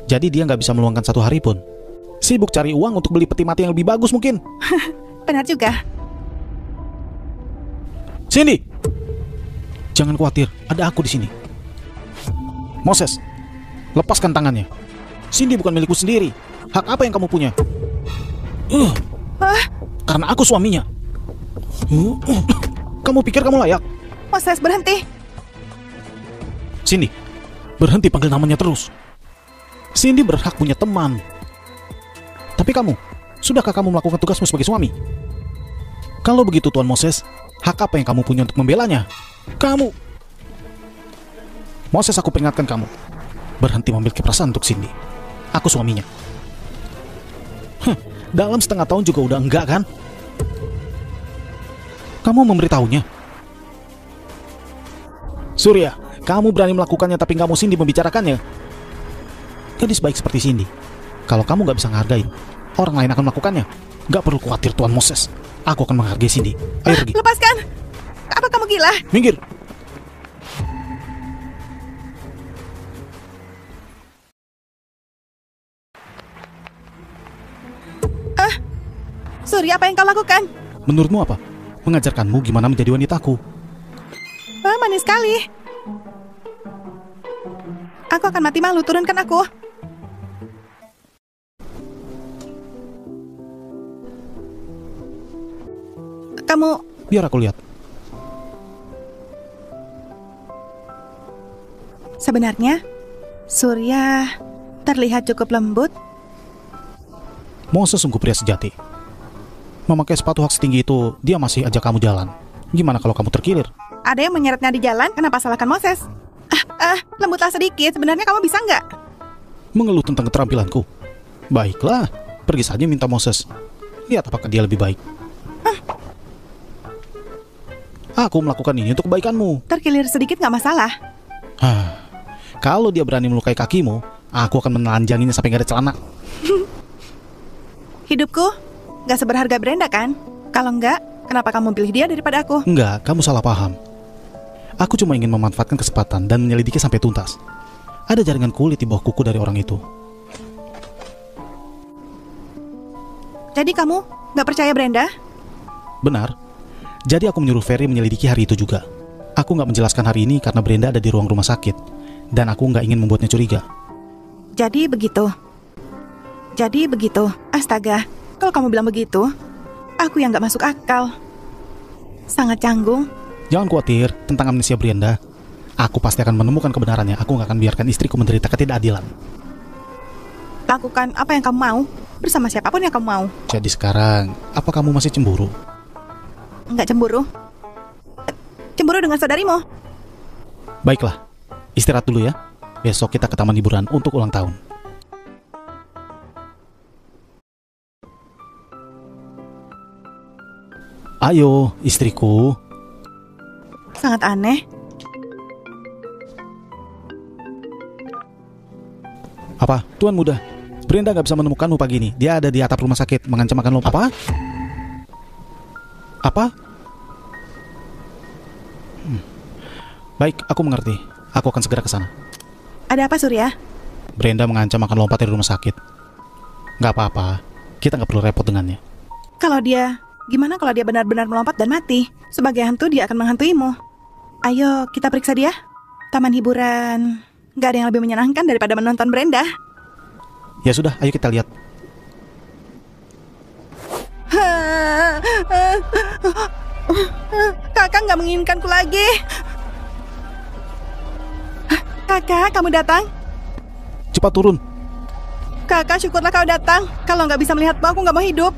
Jadi dia nggak bisa meluangkan satu hari pun. Sibuk cari uang untuk beli peti mati yang lebih bagus mungkin. Benar juga. Cindy, jangan khawatir, ada aku di sini. Moses, lepaskan tangannya. Cindy bukan milikku sendiri. Hak apa yang kamu punya? Karena aku suaminya. Kamu pikir kamu layak? Moses, berhenti. Cindy, berhenti panggil namanya terus. Cindy berhak punya teman. Tapi kamu, sudahkah kamu melakukan tugasmu sebagai suami? Kalau begitu Tuan Moses, hak apa yang kamu punya untuk membelanya? Kamu, Moses, aku peringatkan kamu, berhenti memiliki perasaan untuk Cindy. Aku suaminya. Dalam setengah tahun juga udah enggak kan? Kamu memberitahunya. Surya, kamu berani melakukannya tapi kamu Cindy membicarakannya. Gadis baik seperti Cindy, kalau kamu gak bisa menghargai, orang lain akan melakukannya. Gak perlu khawatir Tuan Moses, aku akan menghargai Cindy. Ayo pergi. Lepaskan. Apa kamu gila? Minggir. Surya, apa yang kau lakukan? Menurutmu apa? Mengajarkanmu gimana menjadi wanitaku. Manis sekali. Aku akan mati malu, turunkan aku. Kamu... Biar aku lihat. Sebenarnya, Surya terlihat cukup lembut. Moses sungguh pria sejati. Memakai sepatu hak setinggi itu, dia masih ajak kamu jalan. Gimana kalau kamu terkilir? Ada yang menyeretnya di jalan, kenapa salahkan Moses? Lembutlah sedikit, sebenarnya kamu bisa nggak? Mengeluh tentang keterampilanku. Baiklah, pergi saja minta Moses. Lihat apakah dia lebih baik. Aku melakukan ini untuk kebaikanmu. Terkilir sedikit nggak masalah. Kalau dia berani melukai kakimu, aku akan menelanjanginya sampai nggak ada celana. Hidupku nggak seberharga Brenda kan? Kalau nggak, kenapa kamu pilih dia daripada aku? Enggak, kamu salah paham. Aku cuma ingin memanfaatkan kesempatan dan menyelidiki sampai tuntas. Ada jaringan kulit di bawah kuku dari orang itu. Jadi kamu nggak percaya Brenda? Benar. Jadi aku menyuruh Ferry menyelidiki hari itu juga. Aku nggak menjelaskan hari ini karena Brenda ada di ruang rumah sakit. Dan aku nggak ingin membuatnya curiga. Jadi begitu. Astaga, kalau kamu bilang begitu, aku yang nggak masuk akal. Sangat canggung. Jangan khawatir tentang amnesia Brenda. Aku pasti akan menemukan kebenarannya. Aku nggak akan biarkan istriku menderita ketidakadilan. Lakukan apa yang kamu mau, bersama siapapun yang kamu mau. Jadi sekarang, apa kamu masih cemburu? Nggak cemburu. Cemburu dengan saudarimu. Baiklah, istirahat dulu ya. Besok kita ke taman hiburan untuk ulang tahun. Ayo, istriku. Sangat aneh. Apa, Tuan Muda? Brenda gak bisa menemukanmu pagi ini. Dia ada di atap rumah sakit mengancam akan lompat. Apa? Baik, aku mengerti. Aku akan segera ke sana. Ada apa, Surya? Brenda mengancam akan lompat dari rumah sakit. Gak apa-apa. Kita gak perlu repot dengannya. Gimana kalau dia benar-benar melompat dan mati? Sebagai hantu dia akan menghantuimu. Ayo, kita periksa dia. Taman hiburan. Gak ada yang lebih menyenangkan daripada menonton Brenda. Ya sudah, ayo kita lihat. Kakak gak menginginkanku lagi. Kakak, kamu datang? Cepat turun. Kakak, syukurlah kau datang. Kalau nggak bisa melihatmu, aku nggak mau hidup.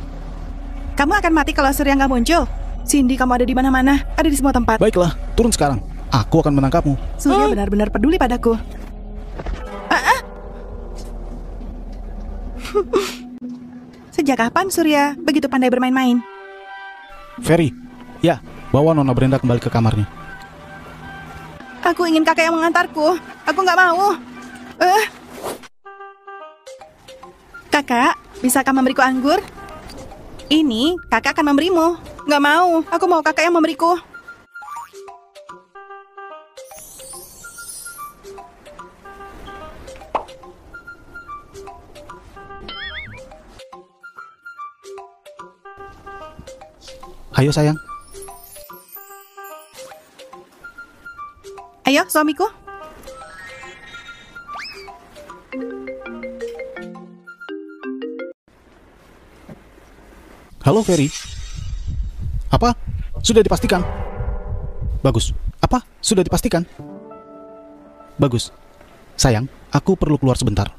Kamu akan mati kalau Surya nggak muncul. Cindy, kamu ada di mana-mana. Ada di semua tempat. Baiklah, turun sekarang. Aku akan menangkapmu. Surya benar-benar peduli padaku. Sejak kapan Surya begitu pandai bermain-main? Ferry, ya, bawa Nona Brenda kembali ke kamarnya. Aku ingin kakak yang mengantarku. Aku nggak mau. Kakak, bisakah memberiku anggur? Ini kakak akan memberimu. Nggak mau, aku mau kakak yang memberiku. Ayo sayang. Ayo, suamiku. Halo Ferry. Apa? Sudah dipastikan? Bagus. Apa? Sudah dipastikan? Bagus. Sayang, aku perlu keluar sebentar.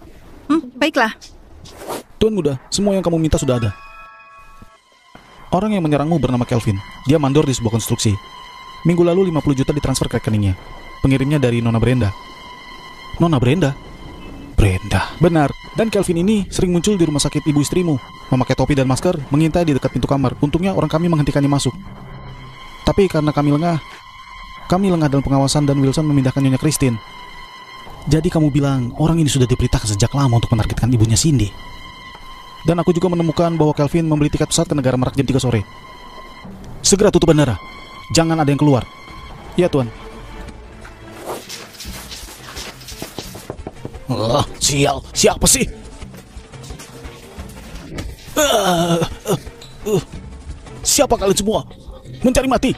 Baiklah. Tuan muda, semua yang kamu minta sudah ada. Orang yang menyerangmu bernama Kelvin. Dia mandor di sebuah konstruksi. Minggu lalu 50 juta ditransfer ke rekeningnya. Pengirimnya dari Nona Brenda. Nona Brenda? Brenda. Benar. Dan Kelvin ini sering muncul di rumah sakit ibu istrimu, memakai topi dan masker, mengintai di dekat pintu kamar. Untungnya orang kami menghentikannya masuk. Tapi karena kami lengah dalam pengawasan dan Wilson memindahkan Nyonya Christine. Jadi kamu bilang orang ini sudah diperintahkan sejak lama untuk menargetkan ibunya Cindy. Dan aku juga menemukan bahwa Kelvin membeli tiket pesawat ke negara Merak jam 3 sore. Segera tutup bandara. Jangan ada yang keluar. Ya, Tuan. Sial. Siapa sih? Siapa kalian semua? Mencari mati.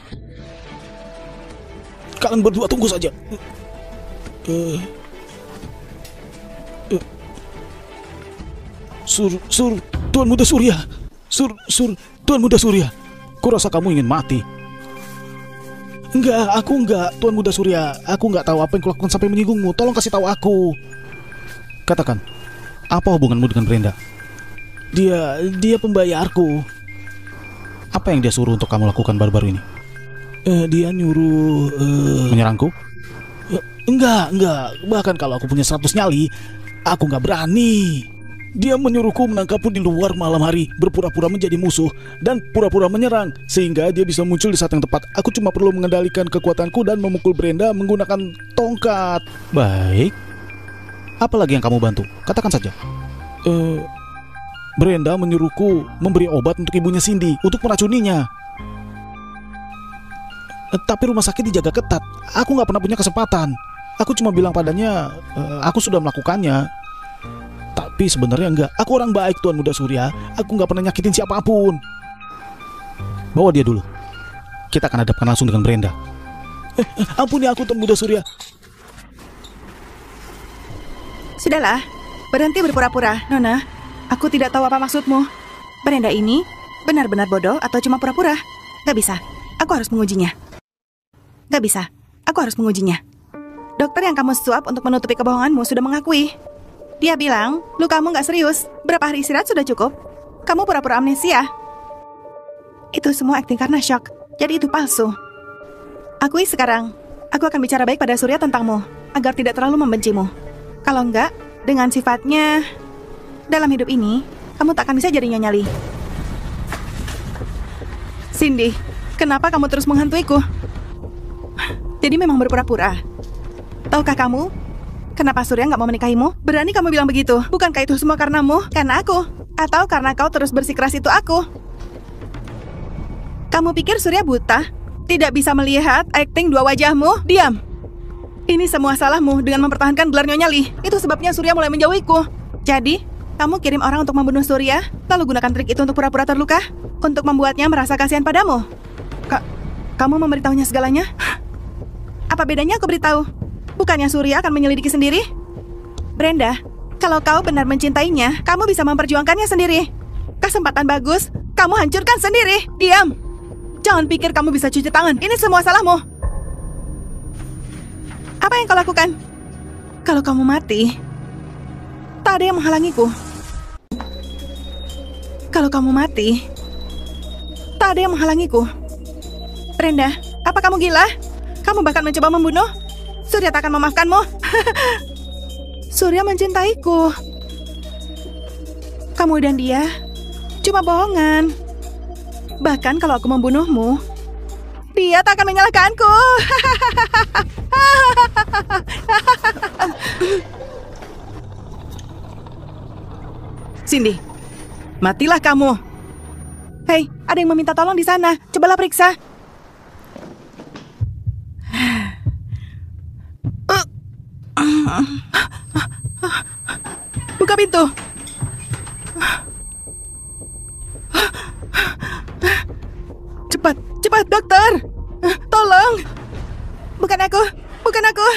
Kalian berdua tunggu saja. Tuan Muda Surya. Tuan Muda Surya. Kurasa kamu ingin mati. Enggak, aku enggak, Tuan Muda Surya. Aku enggak tahu apa yang kulakukan sampai menyinggungmu. Tolong kasih tahu aku. Katakan, apa hubunganmu dengan Brenda? Dia pembayarku. Apa yang dia suruh untuk kamu lakukan baru-baru ini? Dia nyuruh menyerangku? Enggak. Bahkan kalau aku punya 100 nyali, aku enggak berani. Dia menyuruhku menangkapmu di luar malam hari, berpura-pura menjadi musuh, dan pura-pura menyerang, sehingga dia bisa muncul di saat yang tepat. Aku cuma perlu mengendalikan kekuatanku dan memukul Brenda menggunakan tongkat. Baik. Apa lagi yang kamu bantu? Katakan saja. Brenda menyuruhku memberi obat untuk ibunya Cindy, untuk meracuninya. Tapi rumah sakit dijaga ketat. Aku gak pernah punya kesempatan. Aku cuma bilang padanya, aku sudah melakukannya. Tapi sebenarnya enggak. Aku orang baik, Tuan Muda Surya. Aku nggak pernah nyakitin siapapun. Bawa dia dulu. Kita akan hadapkan langsung dengan Brenda. Ampuni aku, Tuan Muda Surya. Sudahlah, berhenti berpura-pura, Nona. Aku tidak tahu apa maksudmu. Brenda ini benar-benar bodoh atau cuma pura-pura? Gak bisa. Aku harus mengujinya. Gak bisa. Aku harus mengujinya. Dokter yang kamu suap untuk menutupi kebohonganmu sudah mengakui. Dia bilang, lukamu gak serius. Berapa hari istirahat sudah cukup. Kamu pura-pura amnesia. Itu semua akting karena shock. Jadi itu palsu. Akui sekarang. Aku akan bicara baik pada Surya tentangmu, agar tidak terlalu membencimu. Kalau enggak, dengan sifatnya, dalam hidup ini, kamu tak akan bisa jadi Nyonya Lee. Cindy, kenapa kamu terus menghantuiku? Jadi memang berpura-pura. Tahukah kamu, kenapa Surya nggak mau menikahimu? Berani kamu bilang begitu? Bukankah itu semua karenamu? Karena aku? Atau karena kau terus bersikeras itu aku? Kamu pikir Surya buta? Tidak bisa melihat akting dua wajahmu? Diam! Ini semua salahmu dengan mempertahankan gelar Nyonya Lee. Itu sebabnya Surya mulai menjauhiku. Jadi, kamu kirim orang untuk membunuh Surya, lalu gunakan trik itu untuk pura-pura terluka? Untuk membuatnya merasa kasihan padamu? Kamu memberitahunya segalanya? Apa bedanya aku beritahu? Bukannya Surya akan menyelidiki sendiri? Brenda, kalau kau benar mencintainya, kamu bisa memperjuangkannya sendiri. Kesempatan bagus, kamu hancurkan sendiri. Diam. Jangan pikir kamu bisa cuci tangan. Ini semua salahmu. Apa yang kau lakukan? Kalau kamu mati, tak ada yang menghalangiku. Kalau kamu mati, tak ada yang menghalangiku. Brenda, apa kamu gila? Kamu bahkan mencoba membunuh? Surya tak akan memaafkanmu. Surya mencintaiku. Kamu dan dia cuma bohongan. Bahkan kalau aku membunuhmu, dia tak akan menyalahkanku. Cindy, matilah kamu. Hei, ada yang meminta tolong di sana. Cobalah periksa. Buka pintu. Cepat, cepat, dokter. Tolong. Bukan aku, bukan aku.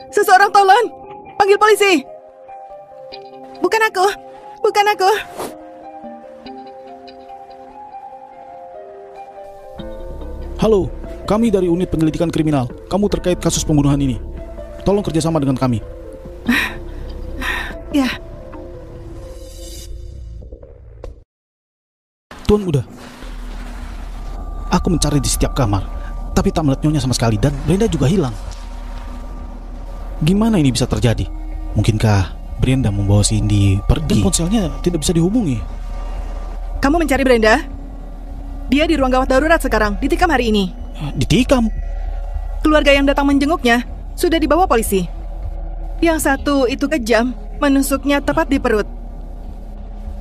Seseorang tolong. Panggil polisi. Bukan aku, bukan aku. Halo, kami dari unit penyelidikan kriminal. Kamu terkait kasus pembunuhan ini. Tolong kerjasama dengan kami. Ya, Tuan Muda, aku mencari di setiap kamar, tapi tak melihat Nyonya sama sekali, dan Brenda juga hilang. Gimana ini bisa terjadi? Mungkinkah Brenda membawa Cindy pergi? Dan ponselnya tidak bisa dihubungi. kamu mencari Brenda? Dia di ruang gawat darurat sekarang, ditikam hari ini. Ditikam? Keluarga yang datang menjenguknya sudah dibawa polisi. Yang satu itu kejam, menusuknya tepat di perut.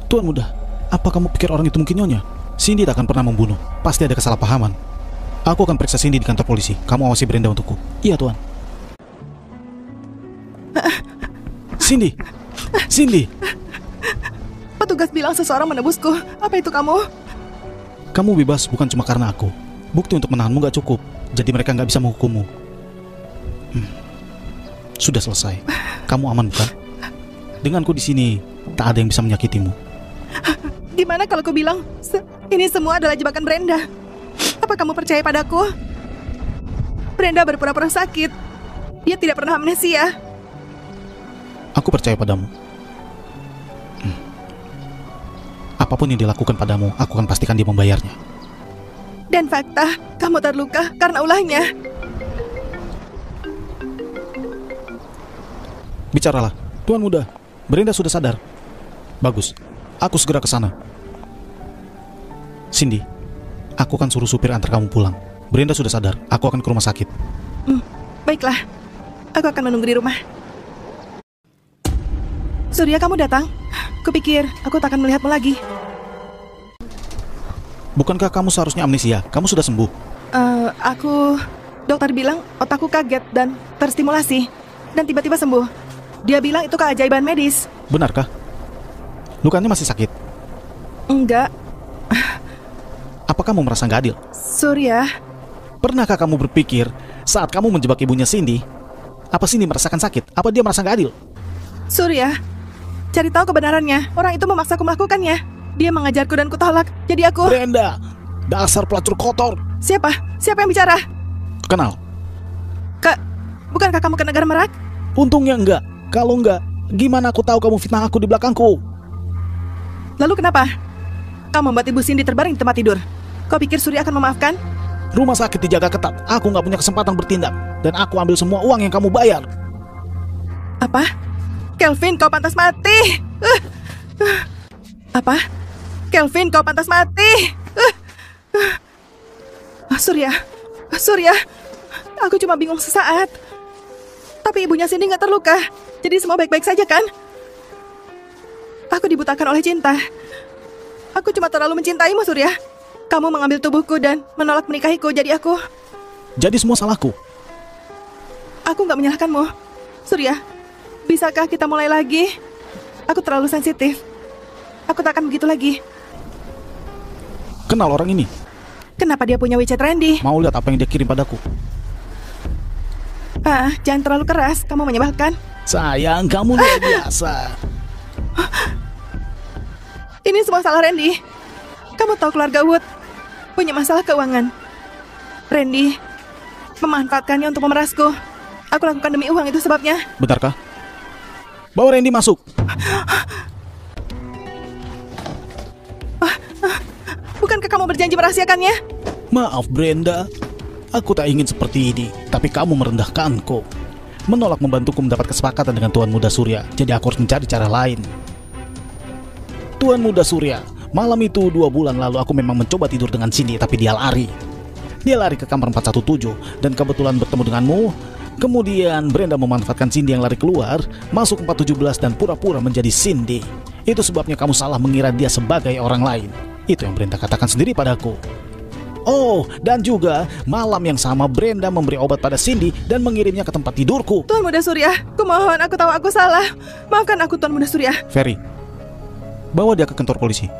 Tuan Muda, apa kamu pikir orang itu mungkin Nyonya? Cindy tak akan pernah membunuh. Pasti ada kesalahpahaman. Aku akan periksa Cindy di kantor polisi. Kamu awasi Brenda untukku. Iya, Tuan. Cindy! Cindy! Petugas bilang seseorang menebusku. Apa itu kamu? Kamu bebas bukan cuma karena aku. Bukti untuk menahanmu gak cukup. Jadi mereka gak bisa menghukummu. Sudah selesai. Kamu aman bukan? Denganku di sini, tak ada yang bisa menyakitimu. Gimana kalau aku bilang ini semua adalah jebakan Brenda? Apa kamu percaya padaku? Brenda berpura-pura sakit. Dia tidak pernah amnesia. Aku percaya padamu. Apapun yang dilakukan padamu, aku akan pastikan dia membayarnya. Dan fakta, kamu terluka karena ulahnya. Bicaralah, Tuan Muda. Brenda sudah sadar. Bagus, aku segera ke sana. Cindy, aku akan suruh supir antar kamu pulang. Brenda sudah sadar, aku akan ke rumah sakit. Baiklah, aku akan menunggu di rumah. Surya, kamu datang? Kupikir aku tak akan melihatmu lagi. Bukankah kamu seharusnya amnesia? Kamu sudah sembuh. Dokter bilang otakku kaget dan terstimulasi. Dan tiba-tiba sembuh. Dia bilang itu keajaiban medis. Benarkah? Lukanya masih sakit? Enggak. Apa kamu merasa nggak adil? Surya, Pernahkah kamu berpikir saat kamu menjebak ibunya Cindy, apa Cindy merasakan sakit? Apa dia merasa nggak adil? Surya, cari tahu kebenarannya. Orang itu memaksaku melakukannya. Dia mengajarku dan kutolak. Jadi aku... Brenda, dasar pelacur kotor. Siapa? Siapa yang bicara? Kenal? Bukankah kamu ke negara Merak? Untungnya enggak. Kalau enggak, gimana aku tahu kamu fitnah aku di belakangku? Lalu kenapa? Kamu membuat ibu Cindy terbaring di tempat tidur. Kau pikir Surya akan memaafkan? Rumah sakit dijaga ketat. Aku nggak punya kesempatan bertindak. Dan aku ambil semua uang yang kamu bayar. Apa? Kelvin, kau pantas mati. Apa? Kelvin, kau pantas mati. Surya, aku cuma bingung sesaat. Tapi ibunya Cindy nggak terluka. Jadi semua baik-baik saja kan? Aku dibutakan oleh cinta. Aku cuma terlalu mencintaimu, Surya. Kamu mengambil tubuhku dan menolak menikahiku, jadi aku... Jadi semua salahku. Aku nggak menyalahkanmu. Surya, bisakah kita mulai lagi? Aku terlalu sensitif. Aku tak akan begitu lagi. Kenal orang ini? Kenapa dia punya WeChat Randy? Mau lihat apa yang dia kirim padaku? Jangan terlalu keras, kamu menyebalkan. Sayang, kamu luar biasa. Ini semua salah Randy. Kamu tahu keluarga Wood punya masalah keuangan. Randy memanfaatkannya untuk memerasku. Aku lakukan demi uang, itu sebabnya. Benarkah? Bawa Randy masuk. Bukankah kamu berjanji merahasiakannya? Maaf Brenda, aku tak ingin seperti ini. Tapi kamu merendahkanku, menolak membantuku mendapat kesepakatan dengan Tuan Muda Surya. Jadi aku harus mencari cara lain. Tuan Muda Surya, malam itu 2 bulan lalu aku memang mencoba tidur dengan Cindy, tapi dia lari. Dia lari ke kamar 417 dan kebetulan bertemu denganmu. Kemudian Brenda memanfaatkan Cindy yang lari keluar, masuk 417 dan pura-pura menjadi Cindy. Itu sebabnya kamu salah mengira dia sebagai orang lain. Itu yang Brenda katakan sendiri padaku. Oh, dan juga malam yang sama Brenda memberi obat pada Cindy dan mengirimnya ke tempat tidurku. Tuan Muda Surya, kumohon, aku tahu aku salah. Maafkan aku, Tuan Muda Surya. Ferry, bawa dia ke kantor polisi.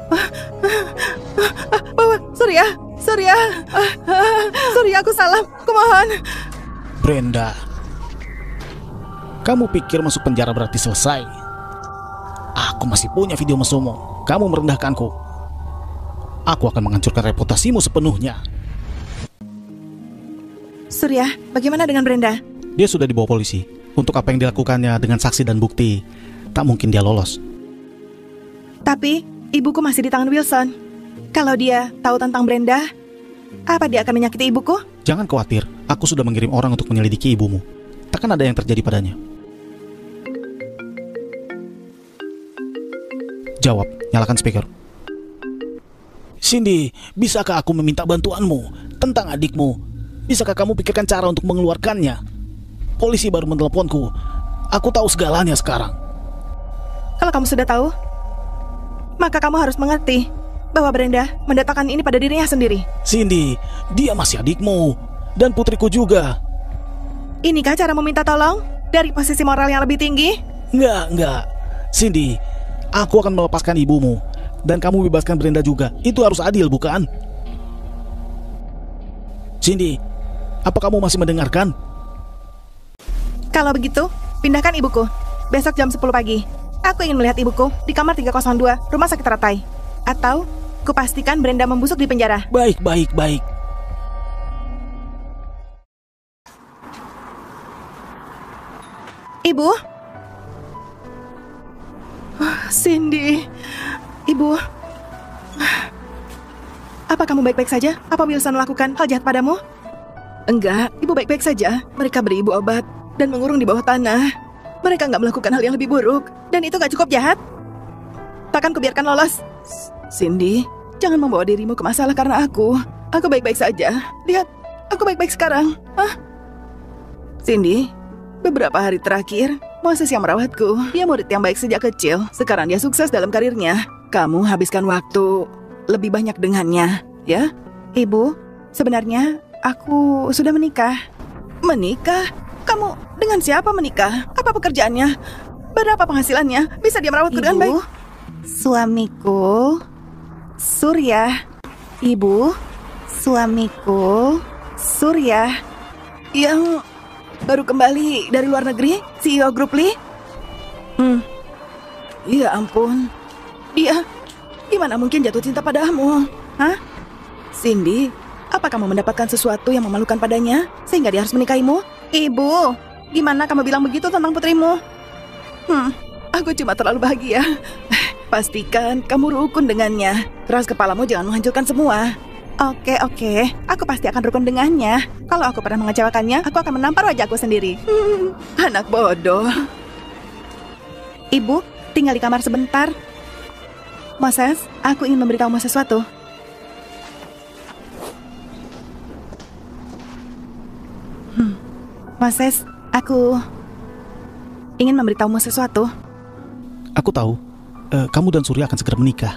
Bawa, Surya, aku salah, kumohon. Brenda, kamu pikir masuk penjara berarti selesai? Aku masih punya video mesummu. Kamu merendahkanku. Aku akan menghancurkan reputasimu sepenuhnya. Surya, bagaimana dengan Brenda? Dia sudah dibawa polisi. Untuk apa yang dilakukannya dengan saksi dan bukti, tak mungkin dia lolos. Tapi, ibuku masih di tangan Wilson. Kalau dia tahu tentang Brenda, apa dia akan menyakiti ibuku? Jangan khawatir, aku sudah mengirim orang untuk menyelidiki ibumu. Takkan ada yang terjadi padanya. Jawab, nyalakan speaker. Cindy, bisakah aku meminta bantuanmu tentang adikmu? Bisakah kamu pikirkan cara untuk mengeluarkannya? Polisi baru meneleponku. Aku tahu segalanya sekarang. Kalau kamu sudah tahu, maka kamu harus mengerti bahwa Brenda mendatangkan ini pada dirinya sendiri. Cindy, dia masih adikmu dan putriku juga. Inikah cara meminta tolong dari posisi moral yang lebih tinggi? Enggak. Cindy, aku akan melepaskan ibumu dan kamu bebaskan Brenda juga. Itu harus adil, bukan? Cindy, apa kamu masih mendengarkan? Kalau begitu, pindahkan ibuku. Besok jam 10 pagi. Aku ingin melihat ibuku di kamar 302, Rumah Sakit Ratai. Atau, kupastikan Brenda membusuk di penjara. Baik. Ibu? Cindy. Ibu. Apa kamu baik-baik saja? Apa Wilson melakukan hal jahat padamu? Enggak, ibu baik-baik saja. Mereka beri ibu obat dan mengurung di bawah tanah. Mereka nggak melakukan hal yang lebih buruk. Dan itu nggak cukup jahat. Takkan kubiarkan lolos. Cindy, jangan membawa dirimu ke masalah karena aku. Aku baik-baik saja. Lihat, aku baik-baik sekarang. Cindy, beberapa hari terakhir, Moses yang merawatku. Dia murid yang baik sejak kecil. Sekarang dia sukses dalam karirnya. Kamu habiskan waktu lebih banyak dengannya, ya? Ibu, sebenarnya aku sudah menikah. Menikah? Kamu dengan siapa menikah? Apa pekerjaannya? Berapa penghasilannya? Bisa dia merawatku dengan baik? Suamiku, Surya. Ibu, suamiku, Surya. Yang baru kembali dari luar negeri, CEO Grup Lee. Ya ampun. Dia, gimana mungkin jatuh cinta padamu? Hah? Cindy, apa kamu mendapatkan sesuatu yang memalukan padanya sehingga dia harus menikahimu? Ibu, gimana kamu bilang begitu tentang putrimu? Aku cuma terlalu bahagia. Pastikan kamu rukun dengannya. Keras kepalamu, jangan menghancurkan semua. Oke, aku pasti akan rukun dengannya. Kalau aku pernah mengecewakannya, aku akan menampar wajahku sendiri. Anak bodoh. Ibu, tinggal di kamar sebentar. Moses, aku ingin memberitahumu sesuatu. Moses, aku ingin memberitahumu sesuatu. Aku tahu, kamu dan Surya akan segera menikah.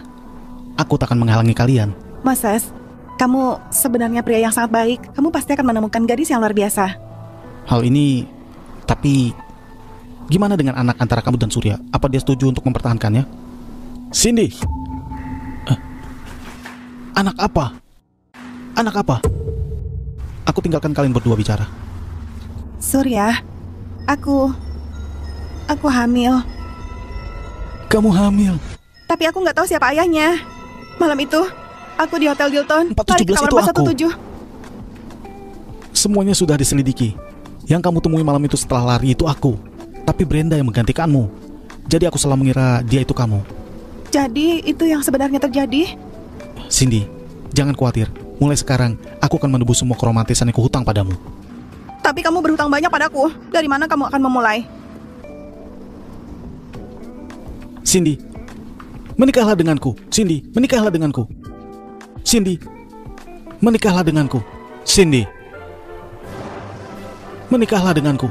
Aku tak akan menghalangi kalian. Moses, kamu sebenarnya pria yang sangat baik. Kamu pasti akan menemukan gadis yang luar biasa. Hal ini, tapi gimana dengan anak antara kamu dan Surya? Apa dia setuju untuk mempertahankannya? Cindy, anak apa? Aku tinggalkan kalian berdua bicara. Surya, aku hamil. Kamu hamil? Tapi aku nggak tahu siapa ayahnya. Malam itu, aku di Hotel Hilton, 417 lari ke kamar itu aku. 417. Semuanya sudah diselidiki. Yang kamu temui malam itu setelah lari itu aku. Tapi Brenda yang menggantikanmu. Jadi aku selalu mengira dia itu kamu. Jadi itu yang sebenarnya terjadi? Cindy, jangan khawatir. Mulai sekarang, aku akan menebus semua keromantisan yang kuhutang padamu. Tapi kamu berhutang banyak padaku. Dari mana kamu akan memulai? Cindy, menikahlah denganku. Cindy, menikahlah denganku. Cindy, menikahlah denganku. Cindy, menikahlah denganku.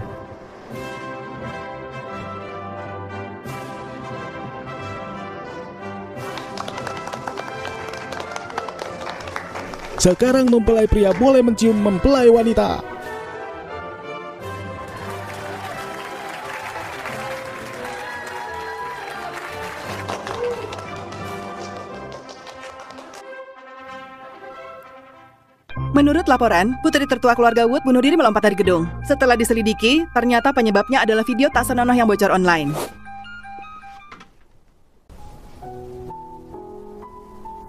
Sekarang mempelai pria boleh mencium mempelai wanita. Menurut laporan, putri tertua keluarga Wood bunuh diri melompat dari gedung. Setelah diselidiki, ternyata penyebabnya adalah video tak senonoh yang bocor online.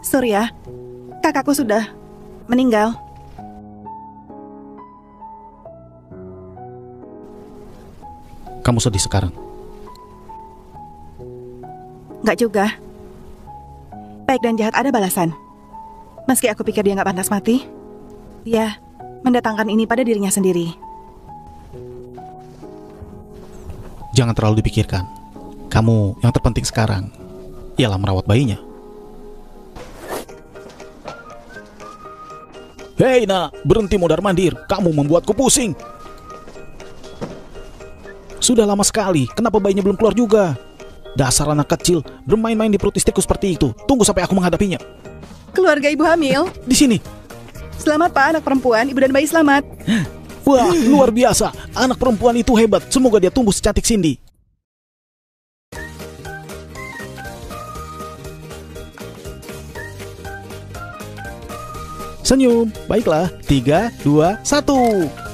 Surya, kakakku sudah meninggal. Kamu sedih sekarang? Nggak juga. Baik dan jahat ada balasan. Meski aku pikir dia nggak pantas mati, dia mendatangkan ini pada dirinya sendiri. Jangan terlalu dipikirkan. Kamu yang terpenting sekarang ialah merawat bayinya. Hei nak, berhenti mondar-mandir. Kamu membuatku pusing. Sudah lama sekali, kenapa bayinya belum keluar juga? Dasar anak kecil, bermain-main di perut istriku seperti itu. Tunggu sampai aku menghadapinya. Keluarga ibu hamil. Di sini. Selamat pak, anak perempuan, ibu dan bayi selamat. Wah, luar biasa. Anak perempuan itu hebat. Semoga dia tumbuh secantik Cindy. Senyum. Baiklah. 3, 2, 1.